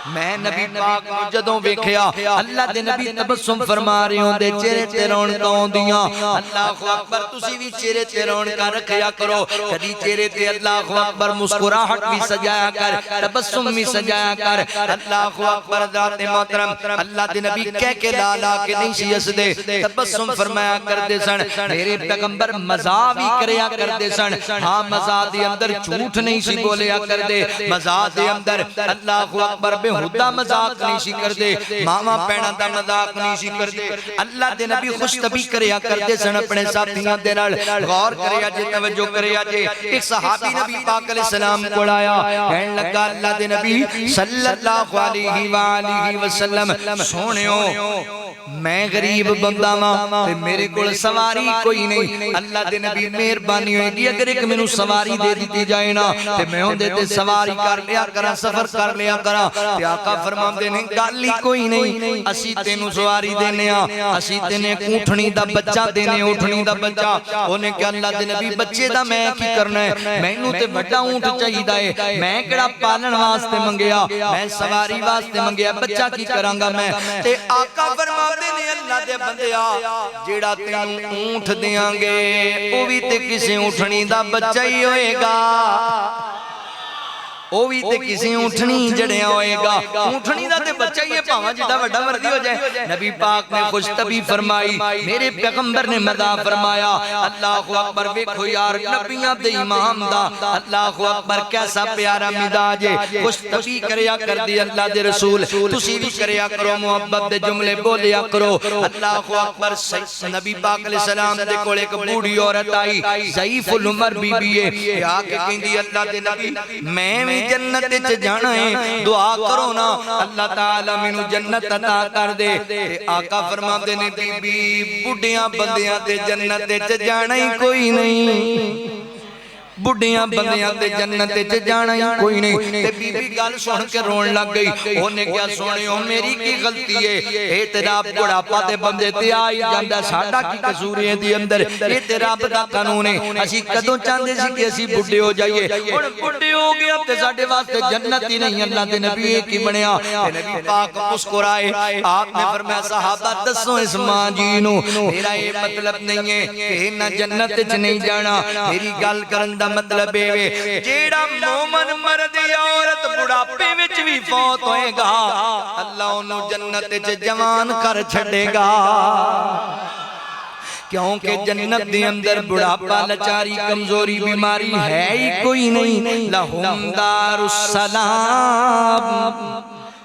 میں نبی پاک نو جدوں ویکھیا اللہ دے نبی تبسم فرما رہے ہوندے چہرے تے رونقاں ہوندیاں اللہ اکبر تسی بھی چہرے تے رونقاں رکھیا کرو کدی چہرے تے اللہ اکبر مسکراہٹ بھی سجایا کر تبسم بھی سجایا کر اللہ اکبر ذات محترم اللہ دے نبی کہہ کے لا لا کے نہیں سی ہسدے تبسم فرمایا کرتے سن میرے پیغمبر مزاح بھی کریا کرتے سن ہاں مزاح دے اندر جھوٹ نہیں سی بولیا کردے مزاح دے اندر اللہ اکبر خدا مذاق نہیں سی کر دے ماما پینا دا مذاق نہیں سی کر دے اللہ دے نبی خوش طبی کریا کرتے سن اپنے ساتھیاں دے نال غور کریا جے توجہ کریا جے ایک صحابی نبی پاک علیہ السلام کو آیا کہنے لگا اللہ دے نبی صلی اللہ علیہ وآلہ وسلم سونیوں میں غریب بندہ ماں میرے کول سواری کوئی نہیں اللہ دے نبی مہربانی ہوئے گی اگر ایک منو سواری دے دیتی جائے نا تے میں ہوں دیتے سواری کر لیا کرا سفر کر لیا کرا تے آقا فرمان دے نہیں گالی کوئی نہیں اسی تینو سواری دینے اسی تینے اٹھنی دا بچہ دینے اٹھنی دا بچہ انہیں کہ اللہ دے نبی بچے دا میں کی کرنا ہے میں انہوں تے بڑا اونٹ چاہی دائے میں کڑا پالن واسطے منگیا میں سواری واسطے منگیا بچہ کی کرانگا میں تے آقا فرمان دے نے اللہ دے بندیا جیڑا تینوں اونٹ دیاں گے وہ بھی تے کسے اٹھنی دا بچہ ہی ہوئے گا وہ بھی تے کسی اونٹنی جڑیاں ہوئے گا اونٹنی دا تے بچہ یہ پاواں جڑا بڑا مردی ہو جائے نبی پاک نے خوش طبی فرمائی میرے پیغمبر نے مدعا فرمایا اللہ اکبر ویکھو یار نبیاں دے امام دا اللہ اکبر کیسا پیارا مزاج ہے خوش طبی کریا کر دی اللہ دے رسول تسی بھی کریا کرو محبت دے جملے بولیا کرو اللہ اکبر نبی پاک علیہ السلام دے کول ایک بوڑھی عورت آئی ضعیف العمر بی بی ہے آ کے کہندی اللہ دے نبی میں جنت چ جانا ہے دعا کرو نا اللہ تعالی مینوں جنت عطا کر دے آقا فرماندے نے بی بی بڈھیاں بندیاں تے جنت چ جانا ہی کوئی نہیں بڑھیاں بندیاں تے جنت تے جانا ہی کوئی نہیں تے بی بی گل سن کے رون لگ گئی اونے کیا سونیو میری کی غلطی ہے اے تیرا بڑھاپا تے بندے تے آئی جاندا ساڈا کی قصور ہے دی اندر اے تیرا رب دا قانون ہے اسی کدوں چاہندے سی کہ اسی بڈھے ہو جائیے ہن بڈھے ہو گیا تے ساڈے واسطے جنت ہی نہیں اللہ دے نبی کی بنیا تے نبی پاک مسکرائے آپ نے فرمایا صحابہ دسو اس ماں جی نو میرا یہ مطلب نہیں ہے کہ نہ جنت وچ نہیں جانا میری گل کرن دا مطلب ہے جیڑا مومن مرد یا عورت بڑھاپے وچ بھی فوت ہوئے گا اللہ انہوں جنت وچ جوان کر چھڑے گا کیونکہ جنت دے اندر بڑھاپا لچاری کمزوری بیماری ہے ہی کوئی نہیں لہم دار السلام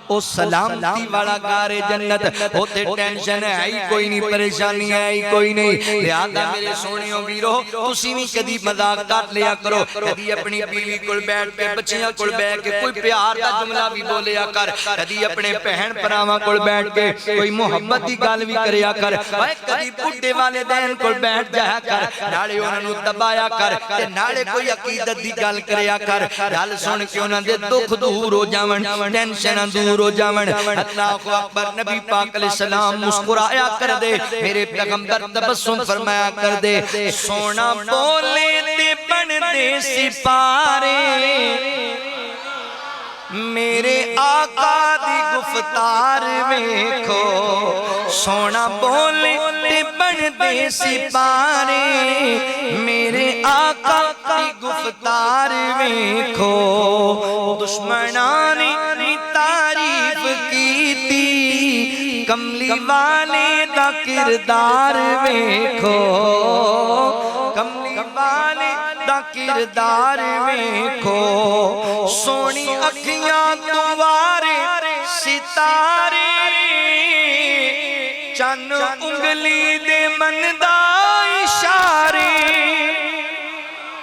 او سلامتی والا گار جنت ہوتے ٹینشن ہے ہی کوئی نہیں پریشانی ہے ہی کوئی نہیں لہذا میرے سونیوں ویرو تسی بھی کدی مذاق کر لیا کرو کدی اپنی بیوی کول بیٹھ کے بچیاں کول بیٹھ کے کوئی پیار دا جملہ بھی بولیا کر کدی اپنے بہن بھراواں کول بیٹھ کے کوئی محبت دی گل بھی کریا کر اے کدی بڈھے والدین کول بیٹھ جایا کر نالے انہاں نوں دبایا کر تے نالے کوئی عقیدت دی گل کریا کر گل سن کے انہاں دے دکھ دور ہو جاون ٹینشن دور ہو جاون اللہ اکبر نبی پاک علیہ السلام مسکرایا کر دے میرے پیغمبر تبسم فرمایا کر دے سونا بولے تے بن دے سپارے میرے آقا دی گفتار ویکھو سونا بولے تے بن دے سپارے میرے آقا دی گفتار ویکھو دشمنان نے تعریف کیتی کملی والے دا کردار ویکھو کملی والے دا کردار ویکھو سونی اکھیاں دوارے ستارے چن انگلی دے من دا اشارے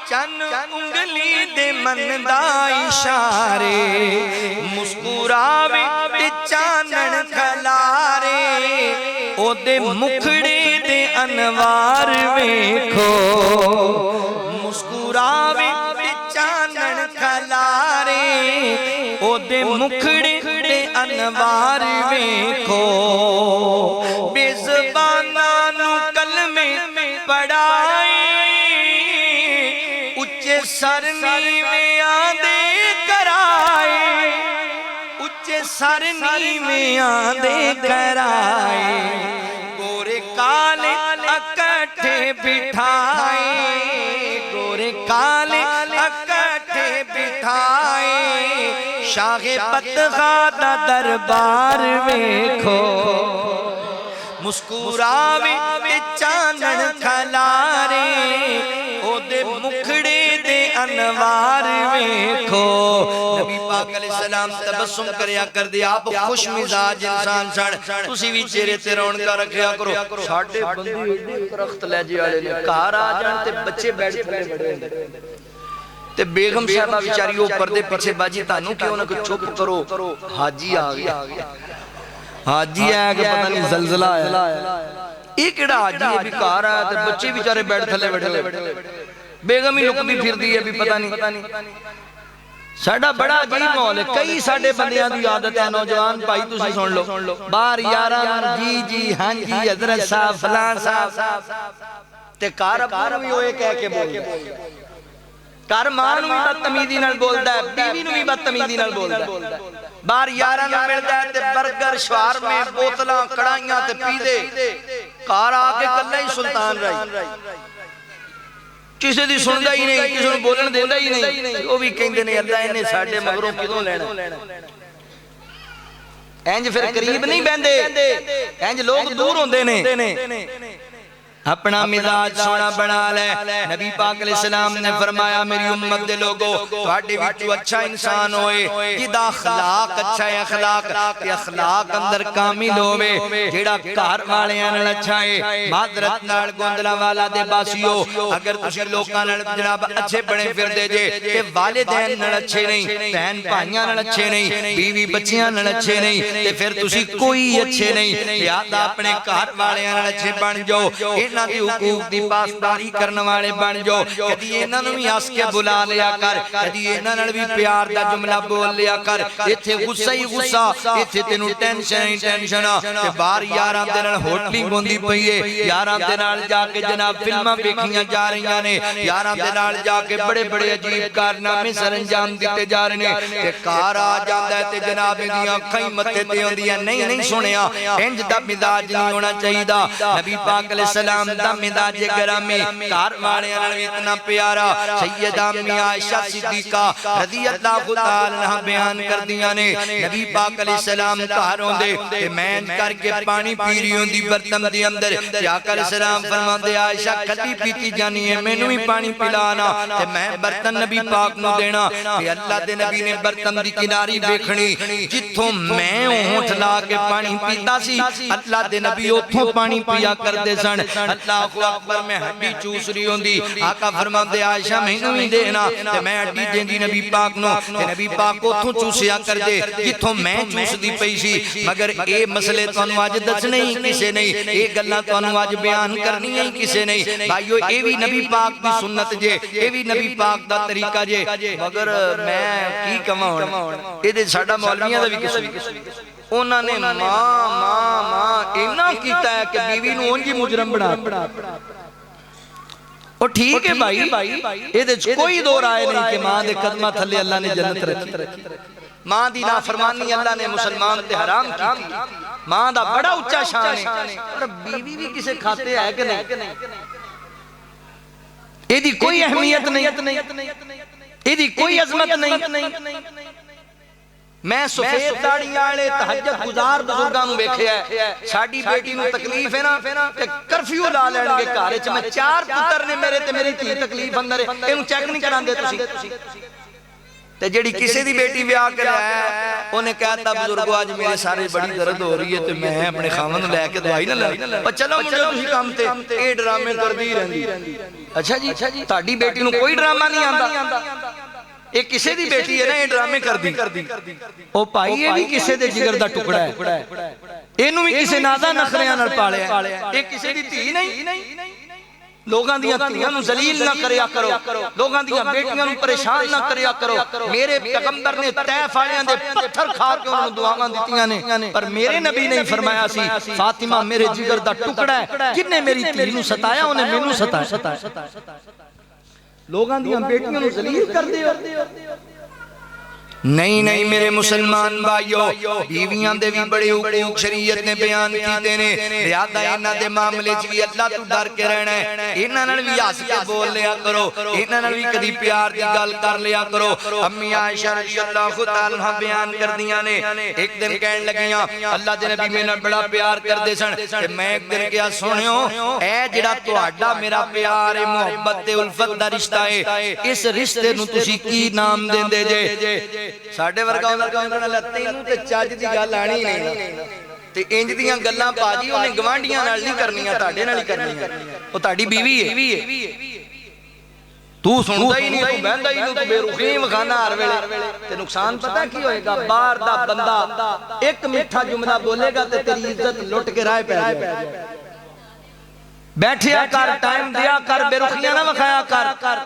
چن انگلی دے من دا اشارے مسکراوے تے چانن کھلارے او دے مکھڑے دے انوار ویکھو مسکراوے تے چانن کھلارے او دے مکھڑے دے انوار ویکھو بے زباناں نوں کلمے پڑھائے اچھے سر نیویں آندے کرائے اچھے سر نیویں آندے کرائے گورے کالے اکٹھے بٹھائے گورے کالے اکٹھے بٹھائے شاہ بدغاں دا دربار ویکھو مسکراوے تے چانن کھلارے او دے مکھڑے دے انوار ویکھو نبی پاک علیہ السلام تبسم کریا کر دے آپ خوش مزاج انسان سن تسی بھی چہرے تے رونقاں رکھیا کرو ساڈے بندے درخت لہجے والے نے گھر آ جان تے بچے بیٹھ تھلے بڑے تے بیگم صاحبہ بیچاری او پردے پیچھے باجی تانوں کیوں نہ کوئی چپ کرو حاجی آ گیا حاجی ہے کہ پتہ نہیں زلزلہ ہے ایک ایڑا حاجی ہے بھی کار آیا تے بچے بیچارے بیٹھ تھلے بیٹھے بیگم ہی لکتی پھر دی ہے بھی پتہ نہیں ساڑھا بڑا عجیب ماحول ہے کئی ساڑھے بندیاں دی عادت ہے نوجوان بھائی تسی سن لو بار یاران جی جی ہاں جی حضرت صاحب فلان صاحب تے کار اپنا بھی ہوئے کہہ کے بول کار ماں نو بھی بدتمیزی نال بولدا ہے بیوی نو بھی بدتمیزی نال بولدا ہے بار یاران ملدا ہے تے برگر شوار میں بوتلاں کڑائیاں تے پی دے کار آ کے کلہ ہی سلطان رہی کسی دی سندا ہی نہیں کسی نو بولن دیندا ہی نہیں او بھی کہندے نے اللہ انہیں ساڈے مگروں کدوں لینا انج پھر قریب نہیں بیندے انج لوگ دور ہوندے نے اپنا مزاج سونا بنا لے نبی پاک علیہ السلام نے فرمایا میری امت دے لوگو تواڈے وچوں اچھا انسان ہوئے جدا اخلاق اچھا ہے اخلاق اندر کامل ہوئے جیڑا گھر والیاں نال اچھا ہے معذرت نال گوندلا والا دے باسیو اگر تسی لوکاں نال جناب اچھے بنے پھردے جے تے والدین نال اچھے نہیں بہن بھائیاں نال اچھے نہیں بیوی بچیاں نال اچھے نہیں تے پھر تسی کوئی اچھے نہیں لہذا اپنے گھر والیاں نال اچھے بن جاؤ انہاں دی حقوق دی پاسداری کرنے والے بن جاؤ کدی انہاں نوں بھی ہس کے بلا لیا کر کدی انہاں نال بھی پیار دا جملہ بول لیا کر ایتھے غصہ ہی غصہ ایتھے تینوں ٹینشن ہی ٹینشن تے باہر یاراں دے نال ہوٹلی ہوندی پئی ہے یاراں دے نال جا کے جناب فلماں ویکھیاں جا رہیاں نے یاراں دے نال جا کے بڑے بڑے عجیب کارنامے سر انجام دتے جا رہے نے تے کار آ جاندا ہے تے جناب دیاں کئی متے تے ہوندیاں نہیں سنیا انج دا مزاج نہیں ہونا چاہیدا نبی پاک علیہ السلام السلام دا مزاج گرامی گھر والے نال اتنا پیارا سیدہ امی عائشہ صدیقہ رضی اللہ تعالی عنہ بیان کر دیا نے نبی پاک علیہ السلام گھر ہوندے تے میں کر کے پانی پی رہی ہوندی برتن دے اندر تے آقا علیہ السلام فرماندے عائشہ کدی پیتی جانی ہے مینوں بھی پانی پلانا تے میں برتن نبی پاک نو دینا تے اللہ دے نبی نے برتن دی کناری ویکھنی جتھوں میں ہونٹ لا کے پانی پیتا سی اللہ دے نبی اوتھوں پانی پیا کردے سن اللہ اکبر میں ہڈی چوس رہی ہوندی آقا فرماندے عائشہ مینوں بھی دینا تے میں ہڈی دیندی نبی پاک نو تے نبی پاک اوتھوں چوسیا کردے جتھوں میں چوس دی پئی سی مگر اے مسئلے تانوں اج دسنے ہی کسے نہیں اے گلاں تانوں اج بیان کرنی ہی کسے نہیں بھائیو اے وی نبی پاک دی سنت جے اے وی نبی پاک دا طریقہ جے مگر میں کی کہاں ہن اے دے ساڈا مولویاں دا وی کسے انہاں نے ماں اینا کیتا ہے کہ بیوی نو اونجی مجرم بنا اور ٹھیک ہے بھائی اے دے کوئی دو رائے نہیں کہ ماں دے قدمہ تھلے اللہ نے جنت رکھی ماں دی نافرمانی اللہ نے مسلمان تے حرام کی ماں دا بڑا اچھا شان ہے اور بیوی بھی کسے کھاتے ہے کہ نہیں اے دی کوئی اہمیت نہیں اے دی کوئی عظمت نہیں میں سفید داڑھی والے تہجد گزار بزرگاں نوں ویکھیا ہے ساڈی بیٹی نوں تکلیف ہے نا کہ کرفیو لا لین گے گھر وچ میں 4 پتر نے میرے تے میری دھی تکلیف اندر ہے اینوں چیک نہیں کراندے تسی تے جڑی کسے دی بیٹی ویاہ کے لایا اونے کہتا بزرگو اج میرے سارے بڑی درد ہو رہی ہے تے میں اپنے خاوند نوں لے کے دوائی نہ لائی پر چلو منڈے تسی کام تے اے ڈرامے کردی رہندی اچھا جی تہاڈی بیٹی نوں کوئی ڈرامہ نہیں آندا اے کسے دی بیٹی ہے نا اے ڈرامے کردی او بھائی اے بھی کسے دے جگر دا ٹکڑا ہے اینوں بھی کسے نازا نخریاں نال پالیا اے کسے دی دھی نہیں لوگاں دیاں دھیاں نوں ذلیل نہ کریا کرو لوگاں دیاں بیٹیاں نوں پریشان نہ کریا کرو میرے پیغمبر نے طیف والیاں دے پتھر کھا کے انہاں نوں دعاواں دتیاں نے پر میرے نبی نے فرمایا سی فاطمہ میرے جگر دا ٹکڑا ہے جن نے میری دھی نوں ستایا انہیں مینوں ستایا لوگاں دیاں بیٹیاں نوں ذلیل کر دے نہیں میرے مسلمان بھائیو بیویاں دے بھی بڑے حقوق شریعت نے بیان کیتے نے لہذا انہاں دے معاملے چ بھی اللہ تو ڈر کے رہنا ہے انہاں نال بھی ہس کے بول لیا کرو انہاں نال بھی کدی پیار دی گل کر لیا کرو امی عائشہ رضی اللہ تعالی عنہ بیان کردیاں نے ایک دن کہن لگیاں اللہ دے نبی میرے نال بڑا پیار کردے سن تے میں ایک دن کہیا سنیو اے جڑا تہاڈا میرا پیار ہے محبت تے الفت دا رشتہ ہے اس رشتے نوں تسی کی نام دیندے جے ساڈے ورگا انہاں نے تینوں تے چج دی گل آنی نہیں تے انج دیاں گلاں باجی اونے گوانڈیاں نال نہیں کرنیاں تہاڈے نال ہی کرنیاں او تہاڈی بیوی ہے تو سندا ہی نہیں تو بہندا ہی نہیں تو بے رخی وکھانا ہر ویلے تے نقصان پتہ کی ہوئے گا باہر دا بندہ ایک میٹھا جملہ بولے گا تے تیری عزت لٹ کے راہ پہ جائے بیٹھیا کر ٹائم دیا کر بے رخیاں نہ وکھایا کر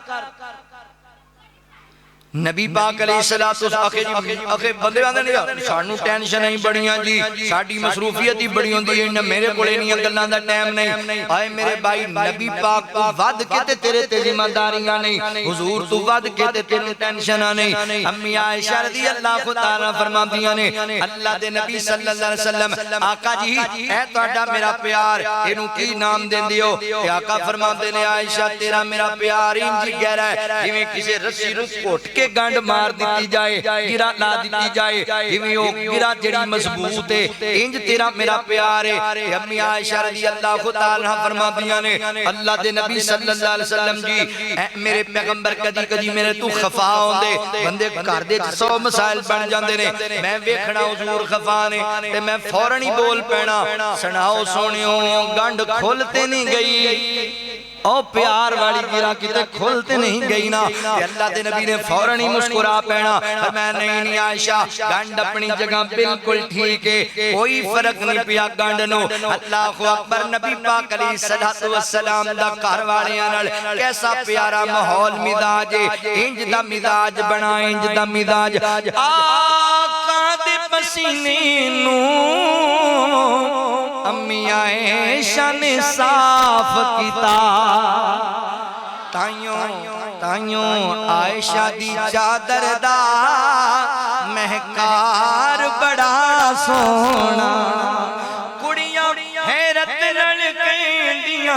نبی پاک علیہ السلام اکھے بندے آندے نہیں سانوں ٹینشن نہیں بڑیاں جی ساڈی مصروفیت ہی بڑی ہوندی ہے میرے کولے نہیں گلاں دا ٹائم نہیں آئے میرے بھائی نبی پاک تو ود کے تے تیرے تے ذمہ داریاں نہیں حضور تو ود کے تے تینوں ٹینشناں نہیں امی عائشہ رضی اللہ تعالی فرماندیاں نے اللہ دے نبی صلی اللہ علیہ وسلم آقا جی اے تہاڈا میرا پیار اینوں کی نام دیندے ہو تے آقا فرماندے نے عائشہ تیرا میرا پیار انج گہرا ہے جویں کسے رسی نوں گھٹ کے گنڈ مار دیتی جائے گرا لا دیتی جائے جویں او گرا جڑی مضبوط ہے انج تیرا میرا پیار ہے امی عائشہ رضی اللہ تعالی عنہ فرماندیاں نے اللہ دے نبی صلی اللہ علیہ وسلم جی میرے پیغمبر کدی کدی میرے تو خفا ہوندے بندے گھر دے 100 مسائل بن جاندے نے میں ویکھنا حضور خفا نے تے میں فوراً ہی بول پینا سناؤ سونیو گنڈ کھولتے نہیں گئی او پیار والی گرا کتے کھولتے نہیں گئی نا اللہ دے نبی نے فوراً ہی مسکرا پینا میں نہیں عائشہ گنڈ اپنی جگہ بالکل ٹھیک ہے کوئی فرق نہیں پیا گنڈ نو اللہ اکبر نبی پاک علیہ السلام دا گھر والیاں نال کیسا پیارا ماحول مزاج انج دا مزاج بنا انج دا مزاج آقا دے پسینے نو امی عائشہ نے صاف کیتا تائیوں عائشہ دی چادر دا مہکار بڑا سونا کڑیاں حیرت نال کہندیاں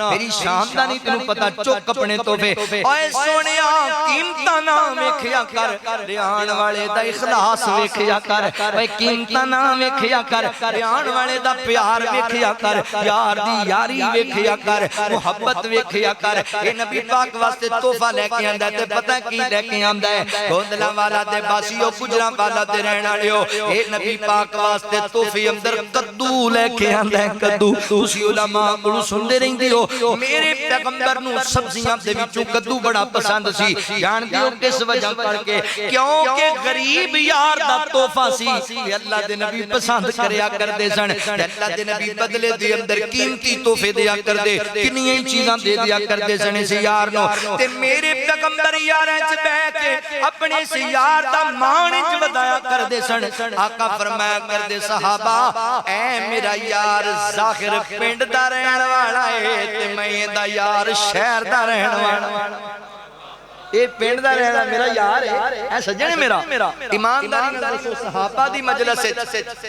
میری شان دا نہیں تینوں پتہ چک اپنے تحفے اوئے سونیا قیمتاں نہ ویکھیا کر ریان والے دا اخلاص ویکھیا کر اوئے قیمتاں نہ ویکھیا کر ریان والے دا پیار ویکھیا کر یار دی یاری ویکھیا کر محبت ویکھیا کر اے نبی پاک واسطے تحفہ لے کے آندا تے پتہ کی لے کے آندا ہے گوندلا والا دے باسیو گجراں والا دے رہن والےو اے نبی پاک واسطے تحفے اندر کدو لے کے آندا ہے کدو تسی علماء کولوں سندے رہندے ہو میرے پیغمبر نو سبزیاں دے وچوں کدو بڑا پسند سی جاندے ہو کس وجہ کر کے کیونکہ غریب یار دا تحفہ سی اللہ دے نبی پسند کریا کردے سن اللہ دے نبی بدلے دے اندر قیمتی تحفے دیا کردے کنیاں چیزاں دے دیا کردے سن اس یار نو تے میرے پیغمبر یاراں وچ بیٹھ کے اپنے اس یار دا مان وچ ودایا کردے سن آقا فرمایا کردے صحابہ اے میرا یار ظاہر پنڈ دا رہن والا ہے تے میں دا یار شہر دا رہن والا اے پنڈ دا رہنا میرا یار ہے اے سجنے میرا ایمانداری نال دسو صحابہ دی مجلس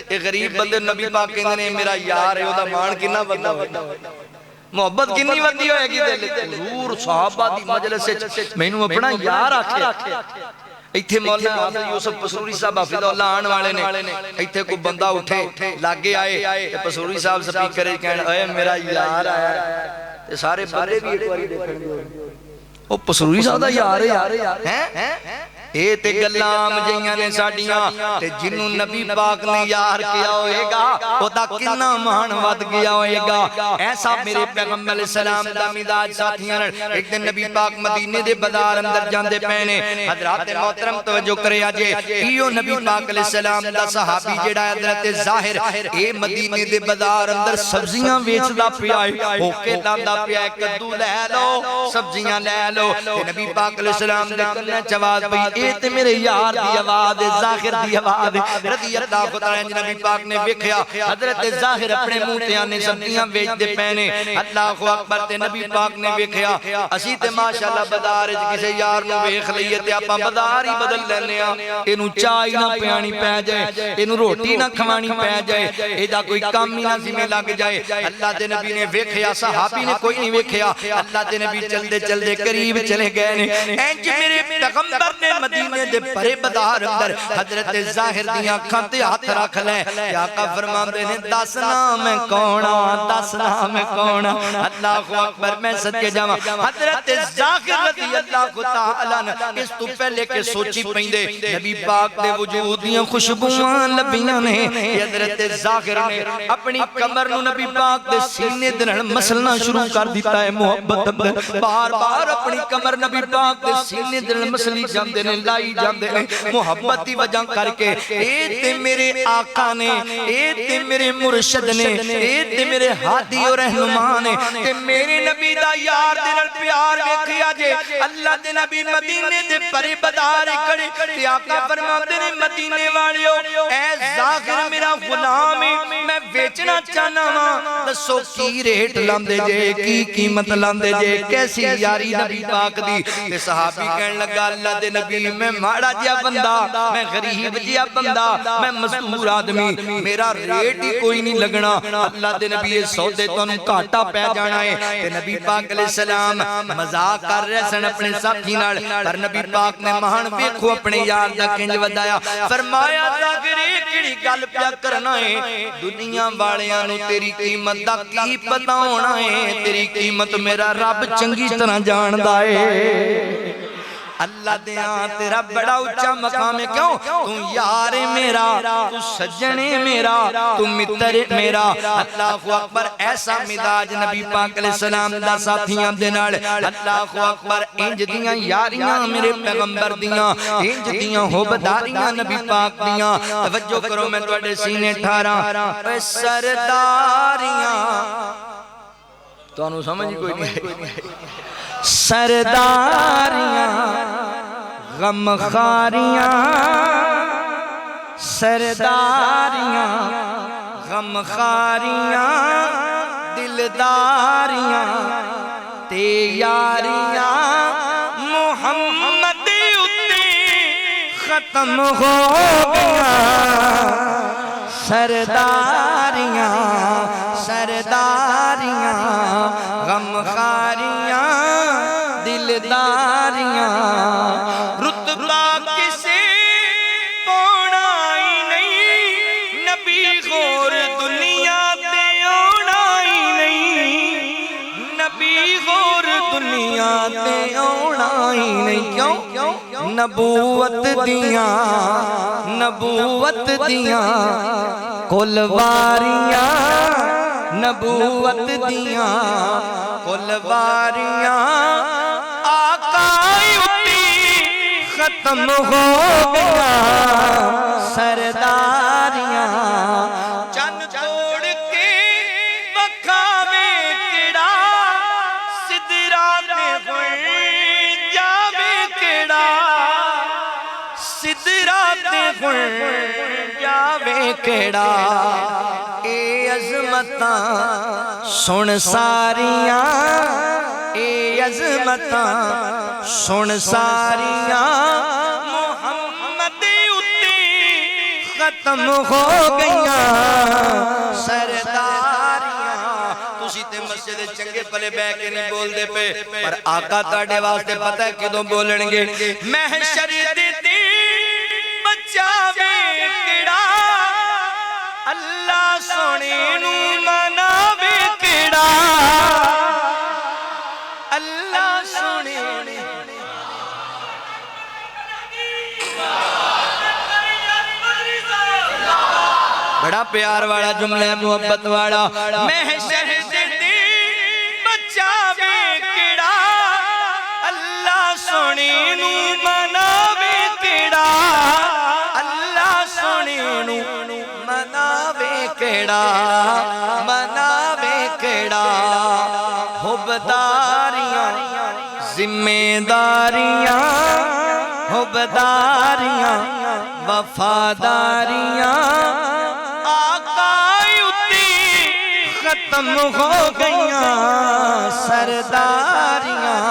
اے غریب بندے نبی پاک کہندے نے میرا یار ہے او دا مان کنا بندہ محبت کنی ودی ہوئے گی دل حضور صحابہ دی مجلس مینوں اپنا یار آکھیا ایتھے مولانا حافظ یوسف پسروری صاحب حافظ اللہ آن والے نے ایتھے کو بندہ اٹھے لاگے آئے پسروری صاحب سپیکر کہنے اے میرا یار آیا تے سارے بندے بھی ایک باری دیکھیں گے او پسروری صاحب دا یار ہے اے تے گلام جیاں نے ساڑیاں تے جنوں نبی پاک نے یار کیا ہوئے گا او دا کنہ مان ود گیا ہوئے گا ایسا میرے پیغمبر علیہ السلام دا مداج ساتھیاں ایک دن نبی پاک مدینے دے بازار اندر جاندے پہنے حضرات محترم توجہ کرے آجے ایو نبی پاک علیہ السلام دا صحابی جڑا حضرت ظاہر اے مدینے دے بازار اندر سبزیاں ویچدا پیا ہے ہو کے لاندا پیا ہے کدو لے لو سبزیاں لے لو نبی پاک علیہ السلام دے کنے چواز پئی تے میرے یار دی آواز ظاہر دی آواز رضی اللہ تعالی نبی پاک نے ویکھیا حضرت ظاہر اپنے منہ تے آنے سبزیاں بیچ دے پہنے اللہ اکبر تے نبی پاک نے ویکھیا اسی تے ماشاءاللہ بازار وچ کسے یار نو ویکھ لئیے تے آپاں بازار ہی بدل لینے آ اینو چائے نہ پیانی پے جائے اینو روٹی نہ کھوانی پے جائے ایدا کوئی کام ہی نہ ذمہ لگ جائے اللہ دے نبی نے ویکھیا صحابی نے کوئی نہیں ویکھیا اللہ دے نبی چلدے چلدے قریب چلے گئے نے انج میرے پیغمبر نے مدینے دے پرے بدار اندر حضرت ظاہر دیاں کھانتے ہاتھ رکھ لیں یا آقا فرماندے نے دس نام کونا دس نام کونا اللہ اکبر میں صدقے جاواں حضرت ظاہر رضی اللہ تعالی اس تو پہلے کے سوچی پیندے نبی پاک دے وجود دیاں خوشبوئاں لبیاں نے حضرت ظاہر نے اپنی کمر نو نبی پاک دے سینے دے نال مسلنا شروع کر دیتا ہے محبت اندر بار بار اپنی کمر نبی پاک دے سینے دے نال مسلی جاندے نے لائی جاندے نے محبت دی وجہ کر کے اے تے میرے آقا نے اے تے میرے مرشد نے اے تے میرے ہادی اور رہنما نے تے میرے نبی دا یار دے نال پیار ویکھیا جے اللہ دے نبی مدینے دے پرے بدار کھڑے تے آقا فرماندے نے مدینے والیو اے ظاہر میرا غلام میں بیچنا چاہنا وا دسو کی ریٹ لاندے جے کی قیمت لاندے جے کیسی یاری نبی پاک دی تے صحابی کہن لگا اللہ دے نبی میں ماڑا جیا بندہ میں غریب جیا بندہ میں مزدور آدمی میرا ریٹ ہی کوئی نہیں لگنا اللہ دے نبی سودے تو انہوں کاٹا پہ جانا ہے تے نبی پاک علیہ السلام مزاق کر رہے سن اپنے ساتھی نال پر نبی پاک نے مہان ویکھو اپنے یار دا کنج ودایا فرمایا ظاہر کیڑی گل پیا کرنا ہے دنیا والیاں نو تیری قیمت دا کی پتہ ہونا ہے تیری قیمت میرا رب چنگی طرح جاندا ہے اللہ دیاں تیرا بڑا اچھا مقام ہے کیوں تو یار میرا تو سجنے میرا تو متر میرا اللہ اکبر ایسا مزاج نبی پاک علیہ السلام دا ساتھیاں دے نال اللہ اکبر انج دیاں یاریاں میرے پیغمبر دیاں انج دیاں ہوبداریاں نبی پاک دیاں توجہ کرو میں تواڈے سینے ٹھاراں اے سرداریاں تانوں سمجھ کوئی نہیں سرداریاں غمخاریاں سرداریاں غمخاریاں دلداریاں تے یاریاں محمد اتے ختم ہو گیا سرداریاں سرداریاں غمخاریاں دلداریاں رتبہ کسے پونا ہی نہیں نبی غور دنیا تے اونا ہی نہیں نبی غور دنیا تے اونا ہی نہیں کیوں نبوت دیاں کلواریاں نبوت دیاں کلواریاں آقا اٹھی ختم ہو گیا سرداریاں چن توڑ کے بکھاوے کڑا سدرا دے ہوئے جاوے کڑا سدرا دے ہوئے جاوے کڑا اے عظمتاں سن ساریاں اے عظمتاں سن ساریاں محمد اتے ختم ہو گئیاں سرداریاں تسی تے مسجد چنگے پلے بے کے نہیں بول دے پہ پر آقا تاڑے واسطے پتہ ہے کدوں بولن گے محشر دے بچاوے کڑا اللہ سونے نو مناوے کڑا اللہ سونے بڑا پیار والا جملہ محبت والا محشر دے بچاوے کڑا اللہ سونے نو مناوے کڑا اللہ سونے نو مناوے کڑا مناوے کڑا حبداریاں ذمہ داریاں حبداریاں وفاداریاں آقا اتے ختم ہو گئیاں سرداریاں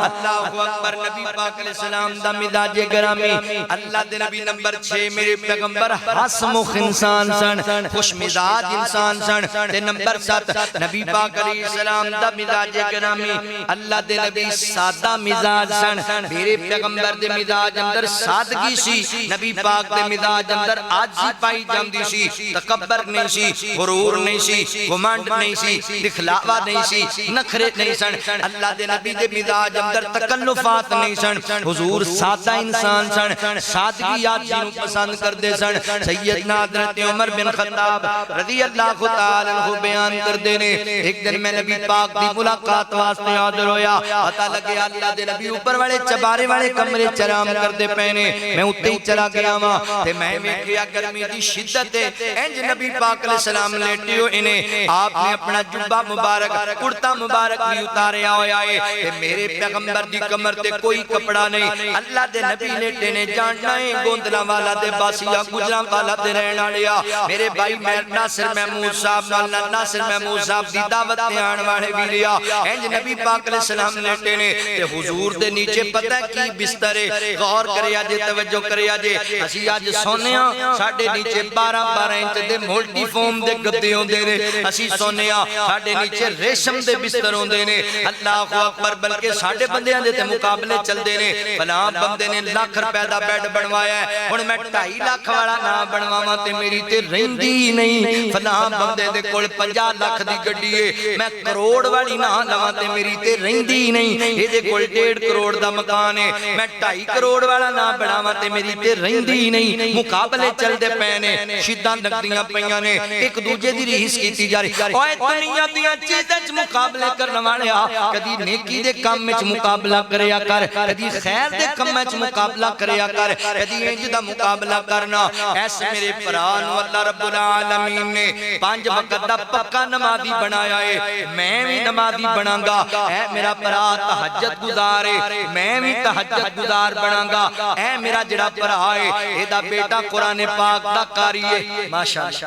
اللہ اکبر نبی پاک علیہ السلام دا مزاج گرامی اللہ دے نبی نمبر 6 میرے پیغمبر حسمخ انسان سن خوش مزاج انسان سن تے نمبر 7 نبی پاک علیہ السلام دا مزاج گرامی اللہ دے نبی سادہ مزاج سن میرے پیغمبر دے مزاج اندر سادگی سی نبی پاک دے مزاج اندر عاجزی پائی جاندی سی تکبر نہیں سی غرور نہیں سی گھمنڈ نہیں سی دکھلاوا نہیں سی نخرے نہیں سن اللہ دے نبی دے مزاج اندر تکلفات نہیں سن حضور سادہ انسان سن سادگی عاجزی نو پسند کر دے سن سیدنا حضرت عمر بن خطاب رضی اللہ تعالی عنہ بیان کر دے نے ایک دن میں نبی پاک دی ملاقات واسطے حاضر ہویا پتہ لگے اللہ دے نبی اوپر والے چبارے والے کمرے چرام کر دے پہنے میں اتے ہی چلا گیا ہاں تے میں ویکھیا گرمی دی شدت ہے انج نبی پاک علیہ السلام لیٹے ہو انہیں آپ نے اپنا جبہ مبارک کرتا مبارک بھی اتاریا ہویا ہے تے میرے پیغمبر دی کمر تے کوئی کپڑا نہیں اللہ دے نبی لیٹے نے جاننا ہے گوندلا والا دے باسیا گجرا والا دے رہنا لیا میرے بھائی ناصر محمود صاحب ناصر محمود صاحب دی دعوت آن والے بھی لیا انج نبی پاک علیہ السلام لیٹے نے تے حضور دے نیچے پتہ کی بستر ہے غور کریا جے توجہ کریا جے اسی آج سونیاں ساڑھے نیچے 12 انچ دے مولٹی فوم دے گدے ہوندے نے اسی سونیاں ساڑھے نیچے ریشم دے بستر ہوندے نے اللہ اکبر بلکہ ساڑھے بندیاں دے تے مقابلے چل دے نے فلاں بندے نے لاکھ روپے دا بیڈ بنوایا ہے ہن میں 2.5 لاکھ والا نہ بنواواں تے میری تے رہندی نہیں فلاں بندے دے کول 50 لاکھ دی گڈی ہے میں کروڑ والی نہ لواں تے میری تے رہندی نہیں اے دے کول 1.5 کروڑ دا مکان ہے میں 2.5 کروڑ والا نہ بناواں تے میری تے رہندی نہیں مقابلے چل دے پے نے شداں لگدیاں پیاں نے ایک دوجے دی ریس کیتی جا رہی اوئے دنیا دیاں چیزاں وچ مقابلے کرن والیا کدی نیکی دے کام وچ مقابلہ کریا کر کدی خیر دے کام وچ مقابلہ کریا کر کدی انج دا مقابلہ کرنا ایسے میرے بھرا نو اللہ رب العالمین نے 5 وقت دا پکا نمازی بنایا ہے میں بھی نمازی بناں گا اے میرا بھرا تہجد گزار ہے میں بھی تہجد گزار بناں گا اے میرا جڑا بھرا ہے اے دا بیٹا قرآن پاک دا قاری ہے ماشاءاللہ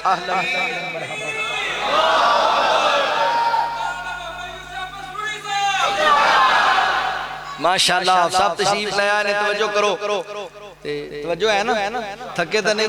اہلا ماشاءاللہ آپ سب تشریف لے آئے توجہ کرو توجہ ہے نا تھکے تو نہیں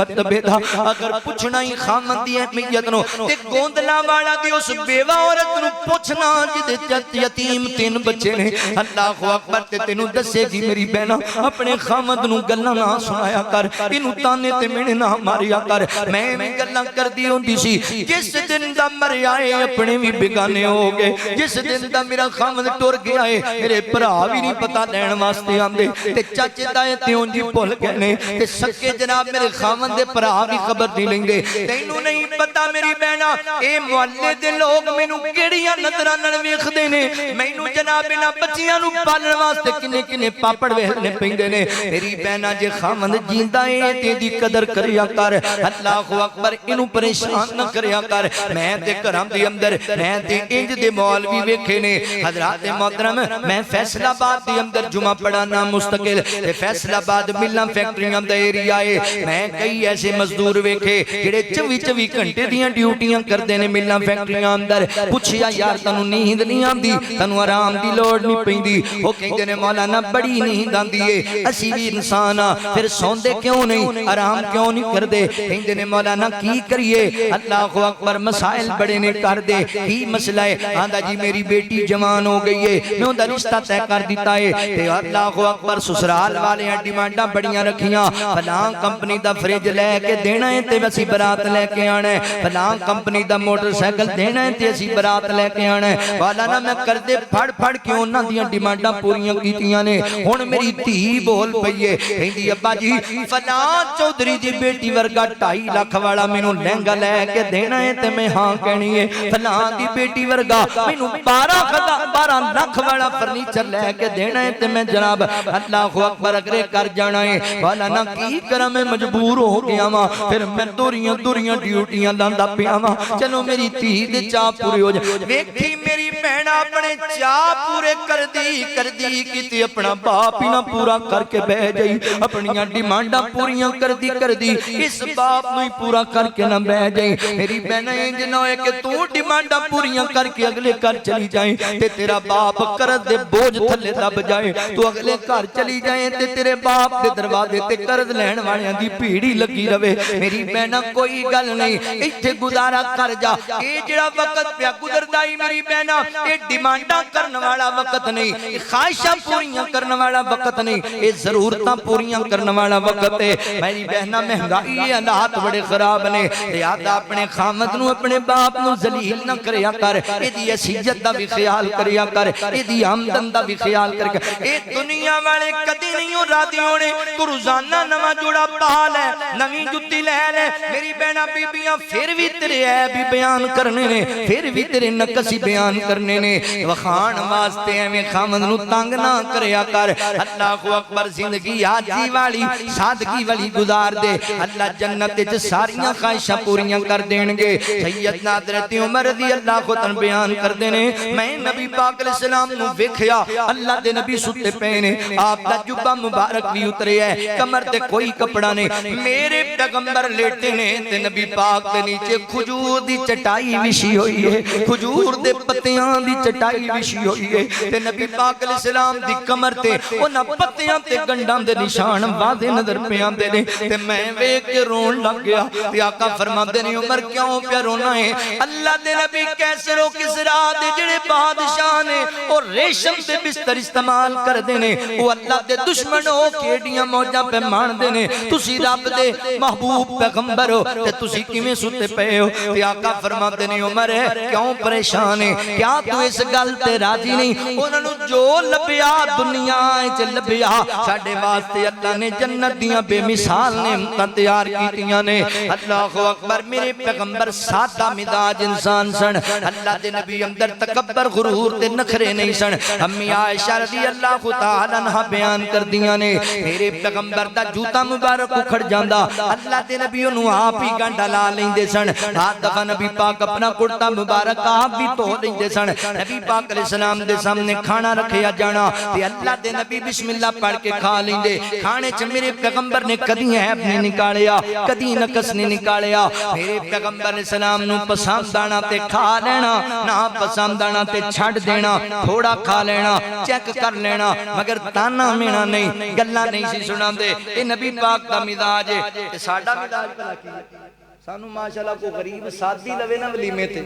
مرتبے دا اگر پوچھنا ہی خامن دی اہمیت نو تے گوندلا والا دی اس بیوہ عورت نو پوچھنا جدے یتیم 3 بچے نے اللہ اکبر تے تینوں دسے گی میری بہنا اپنے خامد نو گلاں نہ سنایا کر اینو تانے تے مینے نہ ماریا کر میں بھی گلاں کردی ہوندی سی جس دن دا مریا اے اپنے بھی بیگانے ہو گئے جس دن دا میرا خامد ٹر گیا اے میرے بھرا بھی نہیں پتہ لین واسطے آندے تے چاچے تائے تے اونجی بھول گئے نے تے سکے جناب میرے خامد دے بھرا بھی خبر نہیں لیندے تینوں نہیں پتہ میری بہنا اے محلے دے لوگ مینوں کیڑیاں نظراں نال ویکھدے نے مینوں جناب انہاں بچیاں نو پالن واسطے کنے کنے پاپڑ ویکھنے پیندے نے میری بہنا جے خامد جیندا اے تے دی قدر کریا کر اللہ اکبر اینو پریشان نہ کریا کر میں تے گھراں دے اندر میں تے انج دے مولوی ویکھے نے حضرات محترم میں فیصل آباد دے اندر جمعہ پڑھانا مستقل تے فیصل آباد ملاں فیکٹریاں دا ایریا اے میں کئی ایسے مزدور ویکھے جڑے 24 گھنٹے دیاں ڈیوٹیاں کردے نے ملاں فیکٹریاں اندر پوچھیا یار تانوں نیند نہیں آندی تانوں آرام دی لوڑ نہیں پیندی او کہندے نے مولانا بڑی نیند آندی اے اسی بھی انسان آ پھر سوندے کیوں نہیں آرام کیوں نہیں کردے کہندے نے مولانا کی کریے اللہ اکبر مسائل بڑے نے کر دے کی مسئلہ ہے آندا جی میری بیٹی جوان ہو گئی ہے میں اوندا رشتہ طے کر دیتا ہے تے اللہ اکبر سسرال والے ڈیمانڈاں بڑیاں رکھیاں فلاں کمپنی دا فریج لے کے دینا ہے تے اسی برات لے کے آنا ہے فلاں کمپنی دا موٹر سائیکل دینا ہے تے اسی برات لے کے آنا ہے مولانا میں کردے پھڑ پھڑ کے انہاں دیاں ڈیمانڈاں پوریاں کیتیاں نے ہن میری دھی بول پئی ہے کہندی ابا جی فلاں چودھری دی بیٹی ورگا 2.5 لاکھ والا مینوں لہنگا لے کے دینا ہے تے میں ہاں کہنی ہے فلاں دی بیٹی ورگا مینوں 12 لاکھ والا فرنیچر لے کے دینا ہے تے میں جناب اللہ اکبر اگرے کر جانا ہے مولانا کی کراں میں مجبور ہو گیا وا پھر میں دوریاں ڈیوٹیاں لاندا پیا وا چلو میری دھی دے چاہ پورے ہو جائے ویکھی میری بہن اپنے چاہ پورے کر دی کیتے اپنا باپ ہی نہ پورا کر کے بہ جائی اپنیاں ڈیمانڈاں پوریاں کر دی اس باپ نو ہی پورا کر کے نہ بہ جائی میری بہن انج نہ ہوئے کہ تو ڈیمانڈاں پوریاں کر کے اگلے گھر چلی جائیں تے تیرا باپ قرض دے بوجھ تھلے دب جائے تو اگلے گھر چلی جائیں تے تیرے باپ دے دروازے تے قرض لین والیاں دی بھیڑی لگی رہے میری بہن کوئی گل نہیں ایتھے گزارا کر جا اے جڑا وقت پیا گزردا ہی میری بہن اے ڈیمانڈاں کرن والا وقت نہیں خواہشاں پوریاں کرن والا وقت نہیں اے ضرورتاں پوریاں کرن والا وقت ہے میری بہنا مہنگائی حالات بڑے خراب نے یاد اپنے خامد نو اپنے باپ نو ذلیل نہ کریا کر اے دی حیثیت دا بھی خیال کریا کر اے دی آمدن دا بھی خیال کر اے دنیا والے کدی نہیں راضی ہونے تو روزانہ نواں جوڑا پا لے نویں جُتی لے لے میری بہنا بیبیاں پھر بھی تیرے عیب بھی بیان کرنے نے پھر بھی تیرے نقص ہی بیان کرنے نے وخان واسطے ایویں خامد نو تنگ نہ کریا کر اللہ اکبر زندگی آجی والی سادگی والی گزار دے اللہ جنت وچ ساریاں خواہشاں پوریاں کر دین گے سیدنا حضرت عمر رضی اللہ کو تن بیان کردے نے میں نبی پاک علیہ السلام نو ویکھیا اللہ دے نبی ستے پے نے آپ دا جبہ مبارک بھی اترے ہے کمر تے کوئی کپڑا نہیں میرے پیغمبر لیٹے نے تے نبی پاک دے نیچے کھجور دی چٹائی وچھی ہوئی ہے کھجور دے پتیاں دی چٹائی وچھی ہوئی ہے تے نبی پاک علیہ السلام دی کمر تے انہاں پتیاں تے گنڈاں دے نشان واضح نظر پہ آندے نے تے میں ویکھ کے رون لگ گیا تے آقا فرماندے نے عمر کیوں پیا رونا ہے اللہ دے نبی کیسر و کسرا دے جڑے بادشاہ نے اور ریشم تے بستر استعمال کر دے نے وہ اللہ دے دشمنوں کیڑیاں موجاں پہ مان دے نے تسی رب دے محبوب پیغمبر ہو تے تسی کیویں ستے پئے ہو تے آقا فرماندے نے عمر کیوں پریشان ہے کیا تو اس گل تے راضی نہیں انہاں نو جو لبیا دنیا وچ لبیا ساڈے واسطے اللہ نے جنت دیاں بے مثال نعمتاں تیار کیتیاں نے اللہ اکبر میرے پیغمبر سادہ مزاج انسان سن اللہ دے نبی اندر تکبر غرور تے نخرے نہیں سن امی عائشہ رضی اللہ تعالی عنہا بیان کر دیاں نے میرے پیغمبر دا جوتا مبارک اکھڑ جاندا اللہ دے نبی انہوں آپ ہی گانڈا لا لیندے سن ہاتھ دفعہ نبی پاک اپنا کرتا مبارک آپ بھی تو لیندے سن نبی پاک علیہ السلام دے سامنے کھانا رکھیا جانا تے اللہ دے نبی بسم اللہ پڑھ کے کھا لیندے کھانے چ میرے پیغمبر نے کدی عیب نہیں نکالیا کدی نقص نہیں نکالیا میرے پیغمبر علیہ السلام نو پسند آنا تے کھا لینا نہ پسند آنا تے چھڈ دینا تھوڑا کھا لینا چیک کر لینا مگر تانا مینا نہیں گلاں نہیں سی سنا سناندے اے نبی پاک دا مزاج ہے تے ساڈا مزاج بھلا کی ہے سانو ماشاءاللہ کو غریب سادی لوے نا ولیمے تے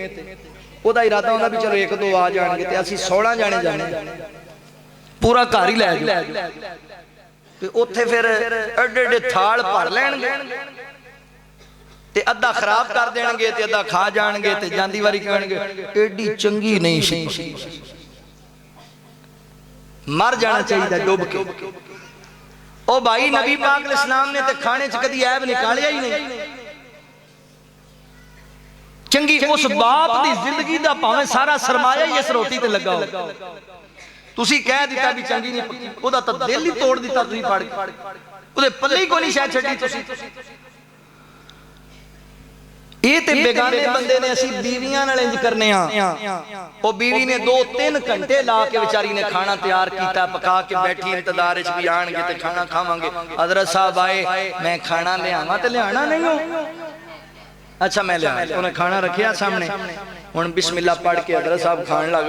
او دا ارادہ ہوندا بھی چلو ایک دو آ جان گے تے اسی 16 جانے پورا گھر ہی لے جاؤ تے اوتھے پھر ایڈے ایڈے تھال بھر لین گے تے ادھا خراب کر دین گے تے ادھا کھا جان گے تے جاندی واری کہن گے ایڈی چنگی نہیں سی مر جانا چاہیے ڈوب کے او بھائی نبی پاک علیہ السلام نے تے کھانے چ کدی عیب نکالیا ہی نہیں چنگی اس باپ دی زندگی دا پاویں سارا سرمایہ ہی اس روٹی تے لگا ہو تسی کہہ دیتا بھی چنگی نہیں پکی او دا تا دل ہی توڑ دیتا تسی پھاڑ کے او دے پلے ہی کوئی نہیں شاید چھڑی تسی یہ تے بیگانے بندے نے اسی بیویاں نال انج کرنے ہاں او بیوی نے 2-3 گھنٹے لا کے بیچاری نے کھانا تیار کیتا پکا کے بیٹھی انتظار وچ بھی آن گے تے کھانا کھاواں گے حضرت صاحب آئے میں کھانا لے آواں تے لے آنا نہیں ہو اچھا میں لے آیا انہیں کھانا رکھیا سامنے ہن بسم اللہ پڑھ کے حضرت صاحب کھان لگ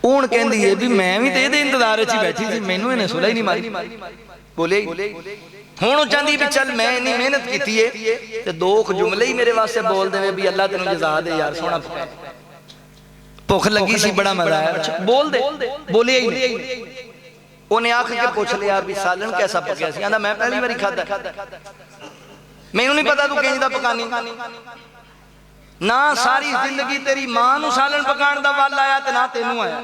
اون کہندی ہے بھی میں بھی تے دے انتظار وچ بیٹھی سی مینوں انہیں سلا ہی نہیں ماری بولے ہوں چاہتی بھی چل میں نہیں محنت کیتی ہے تے دو جملے ہی میرے واسطے بول دے بھی اللہ تینوں جزا دے یار سونا پکا بھوک لگی سی بڑا مزہ آیا بول دے بولے ہی نہیں انہیں آکھ کے پوچھ لیا بھی سالن کیسا پکیا سی آندا میں پہلی باری کھادا میں نہیں پتا تو کہیں دا پکانی نہ ساری زندگی تیری ماں نو سالن پکان دا وال آیا تے نہ تینوں آیا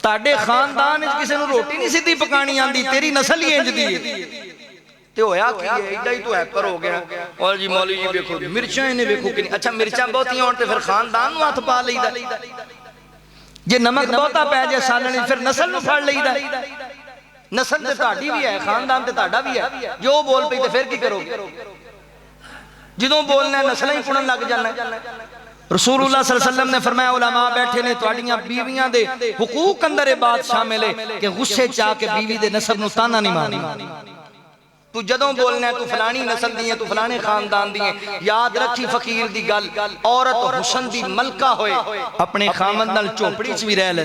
تاڑے خاندان اس کسی نے روٹی نہیں سیدھی پکانی آندی تیری نسل ہی انج دی ہے تے ہویا کی ہے ایڈا ہی تو ہیپر ہو گیا اور جی مولوی جی دیکھو مرچاں نے دیکھو کہ اچھا مرچاں بہت ہی ہونتے پھر خاندان نو ہاتھ پا لئیدا جے نمک بہتا پے جائے سالن پھر نسل نو پھڑ لئیدا نسل تے تہاڈی بھی ہے خاندان تے تہاڈا بھی ہے جو بول پئی تے پھر کی کرو گے جدوں بولنا نسلاں ہی پڑن لگ جانا رسول اللہ صلی اللہ علیہ وسلم نے فرمایا علماء بیٹھے نے تواڈیاں بیویاں دے حقوق اندر بات شامل ہے کہ غصے چاہ کے بیوی دے نسب نو تانا نہیں مارنا تو جدوں بولنا ہے تو فلانی نسل دی ہے تو فلانے خاندان دی ہے یاد رکھی فقیر دی گل عورت حسن دی ملکہ ہوئے اپنے خامد نال چوپڑی چ بھی رہ لے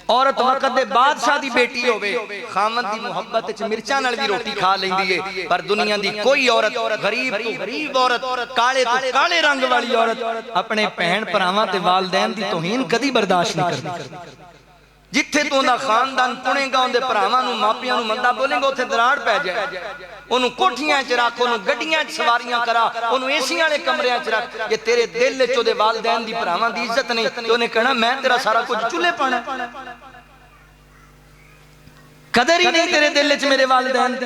عورت وقت دے بادشاہ دی بیٹی ہوئے خامد دی محبت چ مرچاں نال بھی روٹی کھا لیندی ہے پر دنیا دی کوئی عورت غریب تو غریب عورت کالے تو کالے رنگ والی عورت اپنے بہن بھراواں تے والدین دی توہین کدی برداشت نہیں کرتی جتھے تو انہاں خاندان پنے گا اندے پراواں نو ماپیاں نو مندہ بولیں گا اتھے دراڑ پہ جائے انہوں کوٹھیاں چ رکھ انہوں گڈیاں چ سواریاں کرا انہوں ایسیاں نے کمریاں چ رکھ یہ تیرے دل لے چو دے والدین دی پراواں دی عزت نہیں تو انہیں کہنا میں تیرا سارا کچھ چولے پانا قدر ہی نہیں تیرے دل لے چ میرے والدین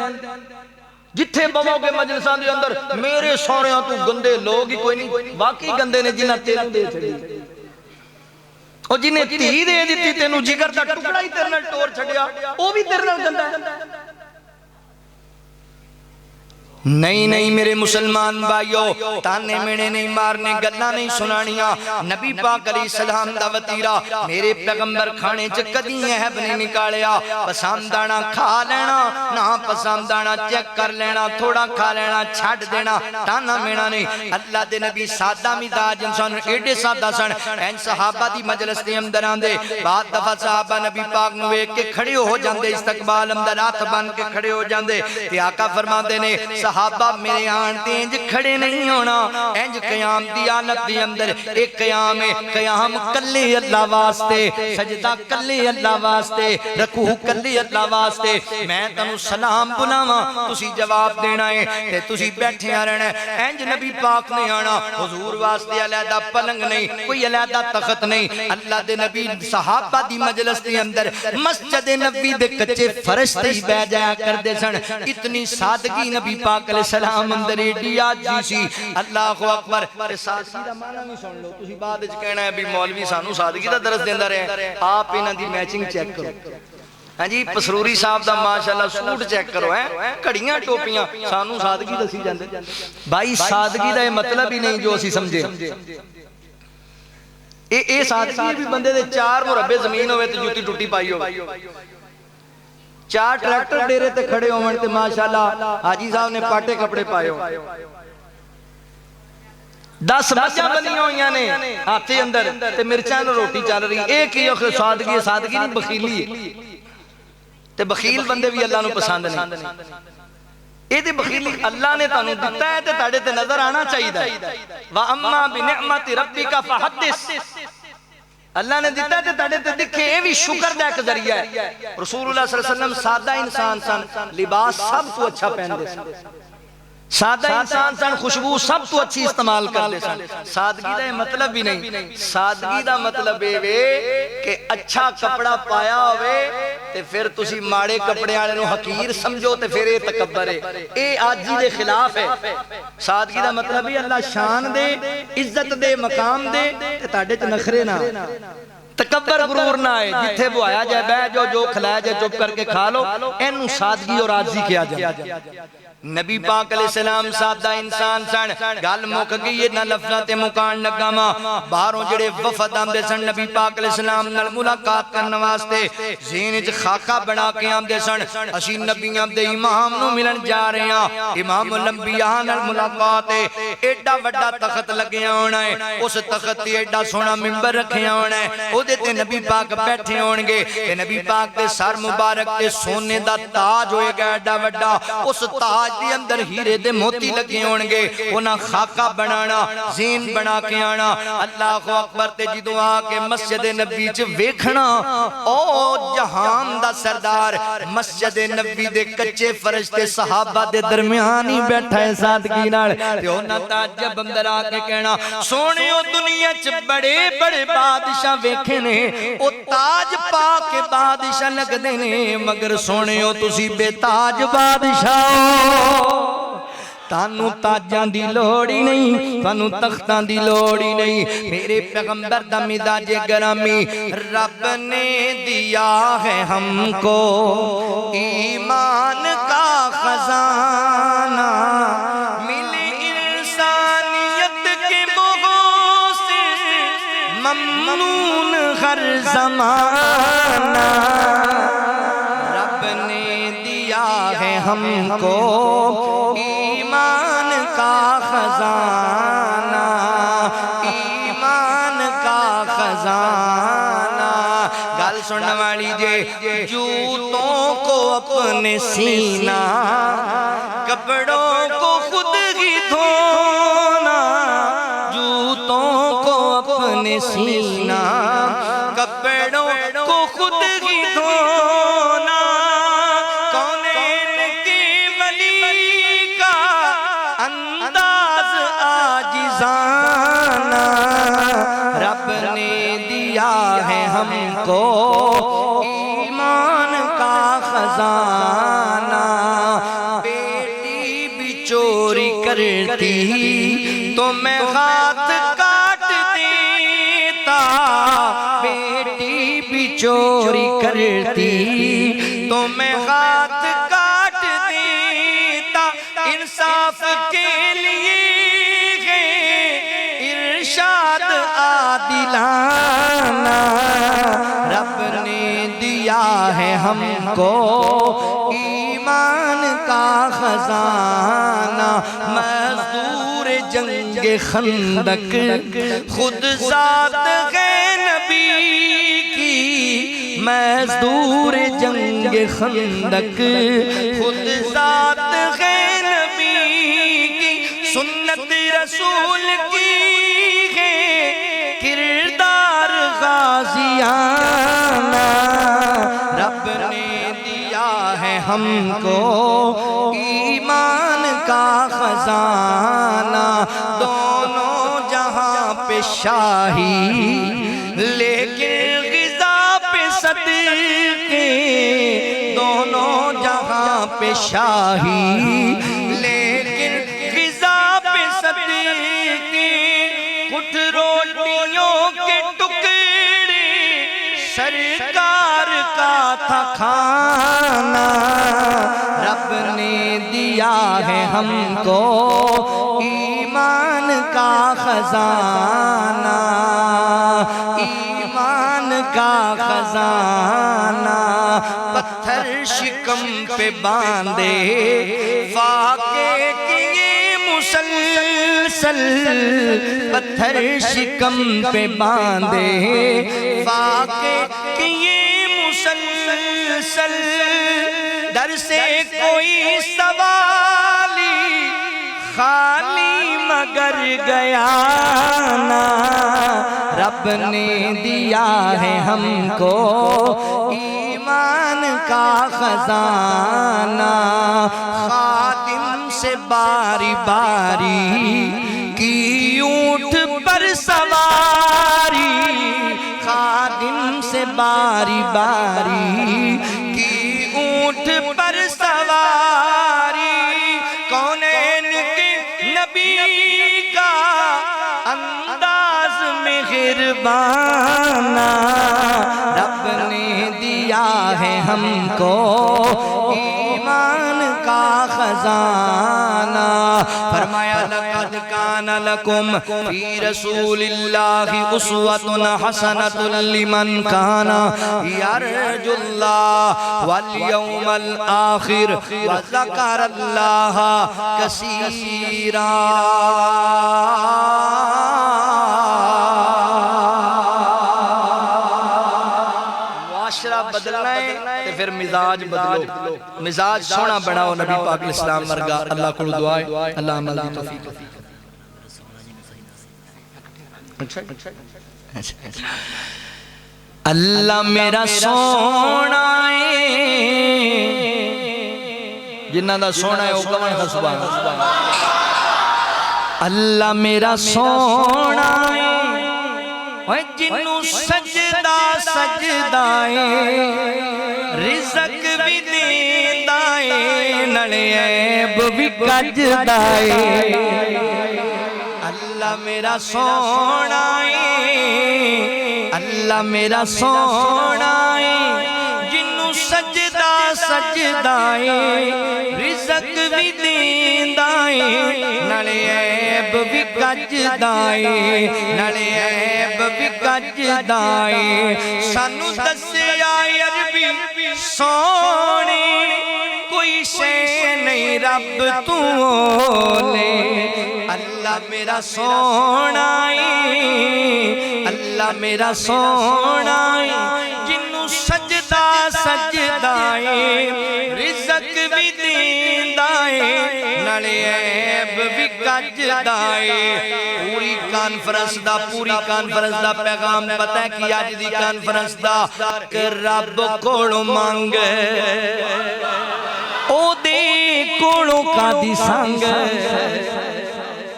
جتھے بمو کے مجلسان دے اندر میرے سوریاں تو گندے لوگ ہی کوئی نہیں واقعی گندے نے جنہ تیرے دے چھڑی اور جنہیں تھی دے دیتی تینوں جگر دا ٹکڑا ہی تیرے نال ٹور چھڑیا وہ بھی تیرے نال گندا ہے نہیں نہیں میرے مسلمان بھائیو تانے مینے نہیں مارنے گلہ نہیں سنانیاں نبی پاک علیہ السلام دا وطیرہ میرے پیغمبر کھانے چ کدی عیب نہیں نکالیا پسندانا کھا لینا نہ پسندانا چیک کر لینا تھوڑا کھا لینا چھڑ دینا تانا مینا نہیں اللہ دے نبی سادہ مزاج انسان ایڈے سادہ سن این صحابہ دی مجلس دے اندر آندے بعد دفعہ صحابہ نبی پاک نو ایک کے کھڑے ہو جاندے استقبال اندر ہاتھ بن کے کھڑے ہو جاندے تے آقا فرماندے نے صحابہ میرے آنٹے انج کھڑے نہیں ہونا انج قیام دی آلت دی اندر ایک قیام ہے قیام کلے اللہ واسطے سجدہ کلے اللہ واسطے رکوع کلے اللہ واسطے میں تنو سلام بلاواں تسی جواب دینا ہے تے تسی بیٹھے رہنا انج نبی پاک نے آنا حضور واسطے علیحدہ پلنگ نہیں کوئی علیحدہ تخت نہیں اللہ دے نبی صحابہ دی مجلس دے اندر مسجد نبی دے کچے فرش تے ہی بہ جایا کر دے سن اتنی سادگی نبی پاک علیہ السلام اندر ایڈی آجی سی اللہ اکبر سادگی دا معنی نہیں سن لو تسی بعد وچ کہنا ہے بھی مولوی سانو سادگی دا درس دیندا رہے آپ انہاں دی میچنگ چیک کرو ہاں جی پسروری صاحب دا ماشاءاللہ سوٹ چیک کرو کڑیاں ٹوپیاں سانو سادگی دسی جاندے بھائی سادگی دا یہ مطلب ہی نہیں جو اسی سمجھے اے سادگی بھی بندے دے 4 مربع زمین ہوئے تو جوتی ٹوٹی پائی ہو 4 ٹریکٹر ڈیرے تے کھڑے ہوئے تے ماشاءاللہ حاجی صاحب نے پاٹے کپڑے پائے ہو 10 مجھا بنی ہوئیاں نے ہاتھے اندر تے مرچان روٹی چل رہی ایک ہی سادگی نہیں بخیلی ہے تے بخیل بندے بھی اللہ نو پسند نہیں. اے تے بخیلی اللہ نے تانوں دتا ہے تے تاڑے تے نظر آنا چاہیے. وَأَمَّا بِنِعْمَةِ رَبِّكَ فَحَدِّثْ. اللہ نے دیتا ہے تے تاڑے تے دکھے یہ بھی شکر دا ایک ذریعہ ہے. رسول اللہ صلی اللہ علیہ وسلم سادہ انسان سن، لباس سب تو اچھا پہن دے سن، سادہ انسان سن، خوشبو سب تو اچھی استعمال کر دے سن. سادگی دا یہ مطلب بھی نہیں، سادگی دا مطلب ہے کہ اچھا کپڑا پایا ہوئے تے پھر تسی ماڑے کپڑے آنے نو حقیر سمجھو تے پھر یہ تکبر ہے. اے آجی دے خلاف ہے. سادگی دا مطلب ہے اللہ شان دے، عزت دے، مقام دے تے تاڑے چ نخرے نہ، تکبر غرور نہ آئے. جتھے وہ آیا جائے بے جو کھلایا جائے چپ کر کے کھا لو، اینو سادگی اور عاجزی کیا جائے. نبی پاک علیہ السلام سادہ انسان سن. گل مک گئی ہے، نہ لفظاں تے مکان لگا ماں. باہروں جڑے وفد آمدے سن نبی پاک علیہ السلام نال ملاقات کرنے واسطے ذہن وچ خاکہ بنا کے آمدے سن. اسی نبیاں دے امام نو ملن جا رہے ہاں، امام الانبیاء نال ملاقات ہے. ایڈا وڈا تخت لگیا ہونا ہے، اس تخت تے ایڈا سونا منبر رکھیا ہونا ہے، او دے تے نبی پاک بیٹھے ہون گے تے نبی پاک دے سر مبارک تے سونے دا تاج ہوئے گا ایڈا وڈا. اس تاج دی اندر ہیرے دے موتی لگے ہونگے. انہاں خاکہ بنانا، زین بنا کے آنا. اللہ اکبر تے جدو آکے مسجد نبی چ ویکھنا، او جہان دا سردار مسجد نبی دے کچے فرش تے صحابہ دے درمیان ہی بیٹھا ہے سادگی نال. تے انہاں تعجب اندر آکے کہنا سونے او دنیا چ بڑے بڑے بادشاہ ویکھے نے، او تاج پا کے بادشاہ لگ دے نے، مگر سونے او تسی بے تاج بادشاہ. تانوں تاجاں دی لوڑی نہیں، تانوں تختاں دی لوڑی نہیں. میرے پیغمبر دا مزاج گرامی، رب نے دیا ہے ہم کو ایمان کا خزانہ، ملے انسانیت کے بغوں سے ممنون ہر زمانہ. رب نے دیا ہے ہم کو ایمان کا خزانہ، ایمان کا خزانہ. گل سننے والی جے، جوتوں کو اپنے سینہ، کپڑوں کو خود ہی دھونا. جوتوں کو اپنے سینہ، کپڑوں کو خود ہی دھونا. رب نے دیا ہے ہم کو ایمان کا خزانہ. بیٹی بھی چوری کرتی تو میں ہاتھ کاٹ دیتا. بیٹی بھی چوری کرتی تو میں ہاتھ کاٹ دیتا. انصاف کے لیے ارشاد عادلانہ. رب نے دیا ہے ہم کو ایمان کا خزانہ. مزدور جنگ خندق خود ذات ہے نبی کی. مزدور جنگ خندق خود ذات ہے نبی کی. سنت رسول کی کردار غازیانہ. رب نے دیا ہے ہم کو ایمان کا خزانہ. دونوں جہاں پہ شاہی لیکن غذا پہ صدقے. دونوں جہاں پہ شاہی لیکن غذا پہ صدقے. کچھ روٹیوں کے ٹکڑے سرکار کا تھا کھانا. رب نے دیا ہے ہم کو ایمان کا خزانہ، ایمان کا خزانہ. پتھر شکم پہ باندھے فاقے کیے مسلسل. پتھر شکم پہ باندھے فاقے کیے مسلسل در سے کوئی سوالی خالی مگر گیا نا رب نے دیا ہے ہم کو ایمان کا خزانہ خادم سے باری باری کی اونٹ پر سواری خادم سے باری باری کی اونٹ پر سواری کونین کے نبی کا انداز مہربانہ رب نے دیا ہے ہم کو ایمان کا خزانہ فرمایا لقد کان لکم فی رسول اللہ اسوۃ حسنۃ لمن کان یرجو اللہ والیوم الآخر وذکر اللہ کثیرا معاشرہ بدلنا ہے تے پھر مزاج بدلو مزاج سونا بناؤ نبی پاک اسلام ورگا اللہ کو دعا ہے اللہ عمل دی توفیق اللہ میرا سونا ہے جنہ دا سونا ہے وہ کون ہے سبحان اللہ میرا سونا ہے جنوں سجدہ سجدائیں رزق بھی دیندائیں نڑے عیب بھی کجدائیں اللہ میرا سونا ہے اللہ میرا سونا ہے جنوں سجدہ سجدائیں رزق بھی دیندائیں نڑے عیب بھی کجدائیں نڑے عیب بھی کجدائیں سانو دسیا عربی سونے کوئی شے نہیں رب تو لے اللہ میرا سونا ہے اللہ میرا سونا ہے جنوں سجدہ سجدائیں رزق بھی دیندائیں نڑے عیب بھی کجدائیں پوری کانفرنس دا پیغام پتہ ہے کہ آج دی کانفرنس دا کہ رب کوڑو مانگ او دے کوڑو کا دی سانگ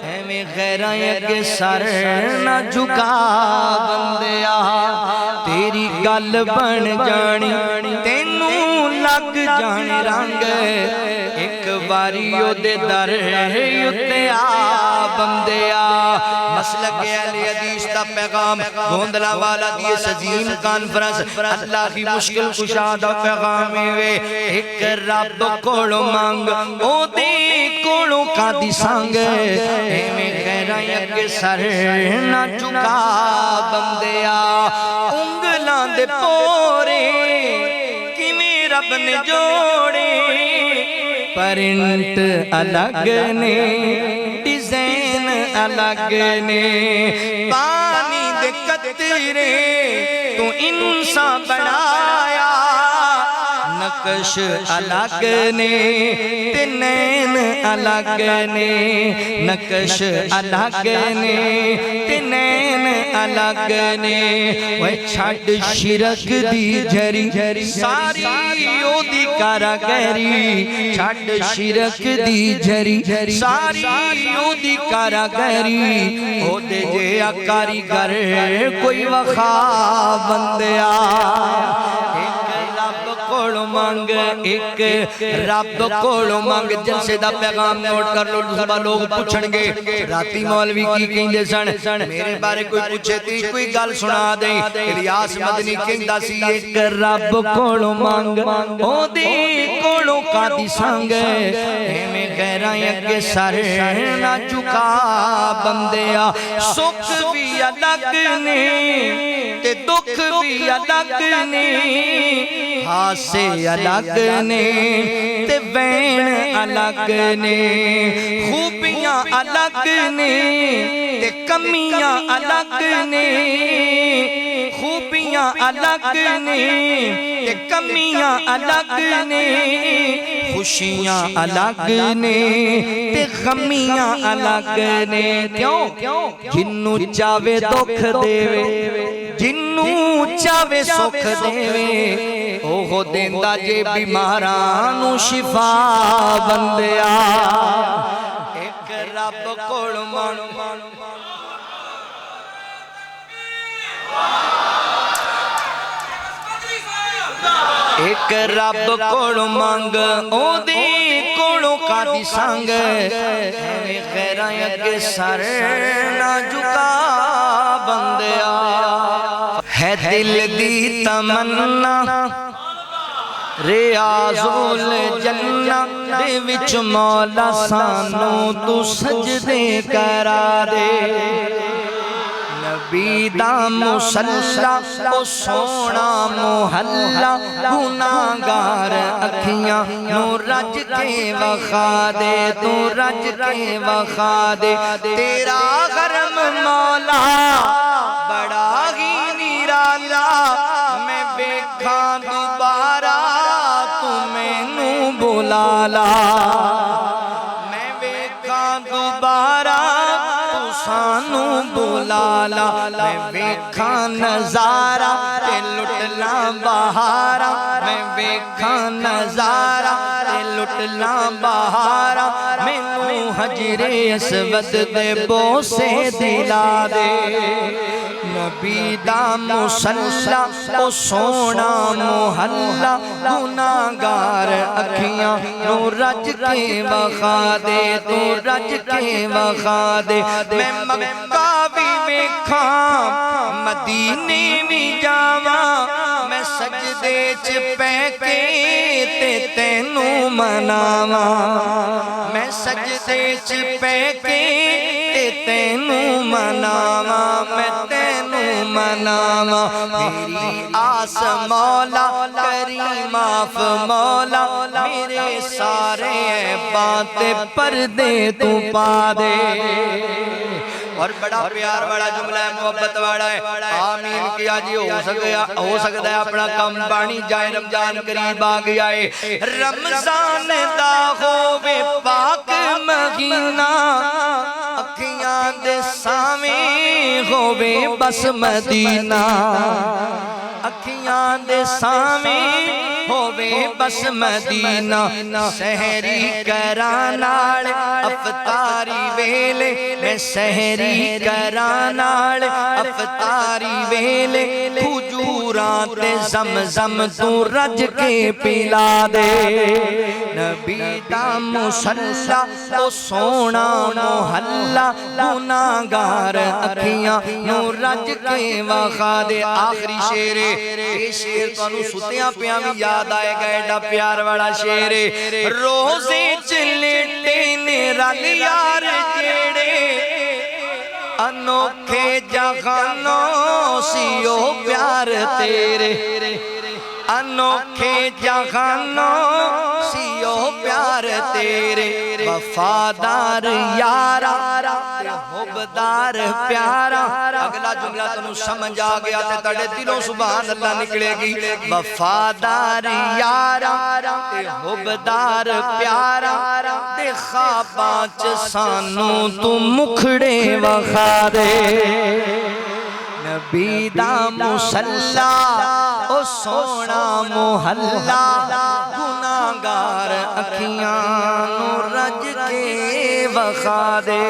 ایویں غیرائیں اگے سر نہ جھکا بندیا تیری گل بن جانی تینوں لگ جانی رنگ ایک باری او دے در اتے آ بندیا مسلک اہل حدیث دا پیغام گوندلا والا دی عظیم کانفرنس اللہ کی مشکل کشا دا پیغام ہوئے ایک رب کوڑو مانگ او دے کوڑو کا دی سانگ ایویں غیرائیں اگے سر نہ چکا بندیا انگلاں دے پورے کیویں رب نے جوڑے پرنٹ الگ نے ڈیزائن الگ نے پانی دے قطرے تو انسان بڑھایا نقش الگ نے تنین الگ نے نقش الگ نے تنین الگ نے وہ چھڑ شرک دی جھری ساری او دی کاراگری چھڑ شرک دی جھری ساری او دی کاراگری او دے جے کاریگر کوئی وخا بندیا مانگ ایک رب کوڑو مانگ جلسے دا پیغام نوٹ کر لو دوسرا لوگ پوچھن گے راتی مولوی کی کہیں سن میرے بارے کوئی پوچھے تھی کوئی گل سنا دیں الیاس مدنی کہندا سی ایک رب کوڑو مانگ او دے کوڑو کا دی سانگ میں غیرائیں اگے سر نہ چکا بندیا سکھ بھی الگ نے تے دکھ بھی الگ نے ہاسے الگ نے تے وین الگ نے خوبیاں الگ نے تے کمیاں الگ نے خوبیاں خوبیاں الگ نے تے کمیاں الگ نے خوشیاں الگ نے تے غمیاں الگ نے کیوں جنوں چاہے دکھ دے جنوں چاہے سکھ دے اوہ دیندا جے بیماراں نوں شفا بندیا ایک رب کول من ایک رب کول منگ او دی کولوں کادی سنگ غیراں اگے سر نہ جھکا بندیا ہے دل دی تمنا ریاض الجنہ دے وچ مولا سانوں تو سجدے کرا دے نبی دا مصلی او سونا محلہ گناہگار اکھیاں نو رج کے وخا دے تو رج کے وخا دے تیرا غرم مولا بڑا ہی نرالا میں ویکھاں دوبارہ تو مینوں بلا لا میں ویکھاں دوبارہ تو سانوں بلا لا میں ویکھاں نظارہ تے لٹلا بہارا میں ویکھاں نظارہ تے لٹلا بہارا مینوں حجر اسود دے بوسے دلا دے نبی دا مصلی او سونا محلہ گناہگار اکھیاں نو رج کے وخا دے تو رج کے وخا دے میں مکہ بھی ویکھاں مدینے بھی جاواں میں سجدے چ پے کے تے تینوں مناواں میں سجدے چ پے کے تے تینوں مناواں میں تینوں مناواں میری آس مولا کریم آف مولا میرے سارے باتیں پردے تو پا دے اور بڑا پیار والا جملہ ہے محبت والا ہے آمین کیا جی ہو سکتا ہے اپنا کم بانی جائے رمضان قریب آ گیا ہے رمضان دا ہووے پاک مہینہ اکھیاں دے سامیں ہووے بس مدینہ اکھیاں دے سامیں ہووے بس مدینہ سحری کرانال افطاری ویلے میں سحری کرانال افطاری ویلے کھجوراں تے زمزم تو رج کے پلا دے نبی دا مصلی او سونا محلہ گناہگار اکھیاں نو رج کے وخا دے آخری شعر یہ شعر تانوں ستیاں پیاں بھی یاد آئے گا ایڈا پیار والا شعر روزے چلیٹے نے رل یار جیڑے انوکھے جہانوں سیو پیار تیرے انوکھے جہانوں سیو پیار تیرے وفادار یارا حبدار پیارا اگلا جملہ تنوں سمجھ آ گیا تے تڑے دلوں سبحان اللہ نکلے گی وفادار یارا حبدار پیارا دے خواباں چ سانوں تو مکھڑے وخا دے نبی دا مصلی او سونا محلہ گناہگار اکھیاں نو رج کے وخا دے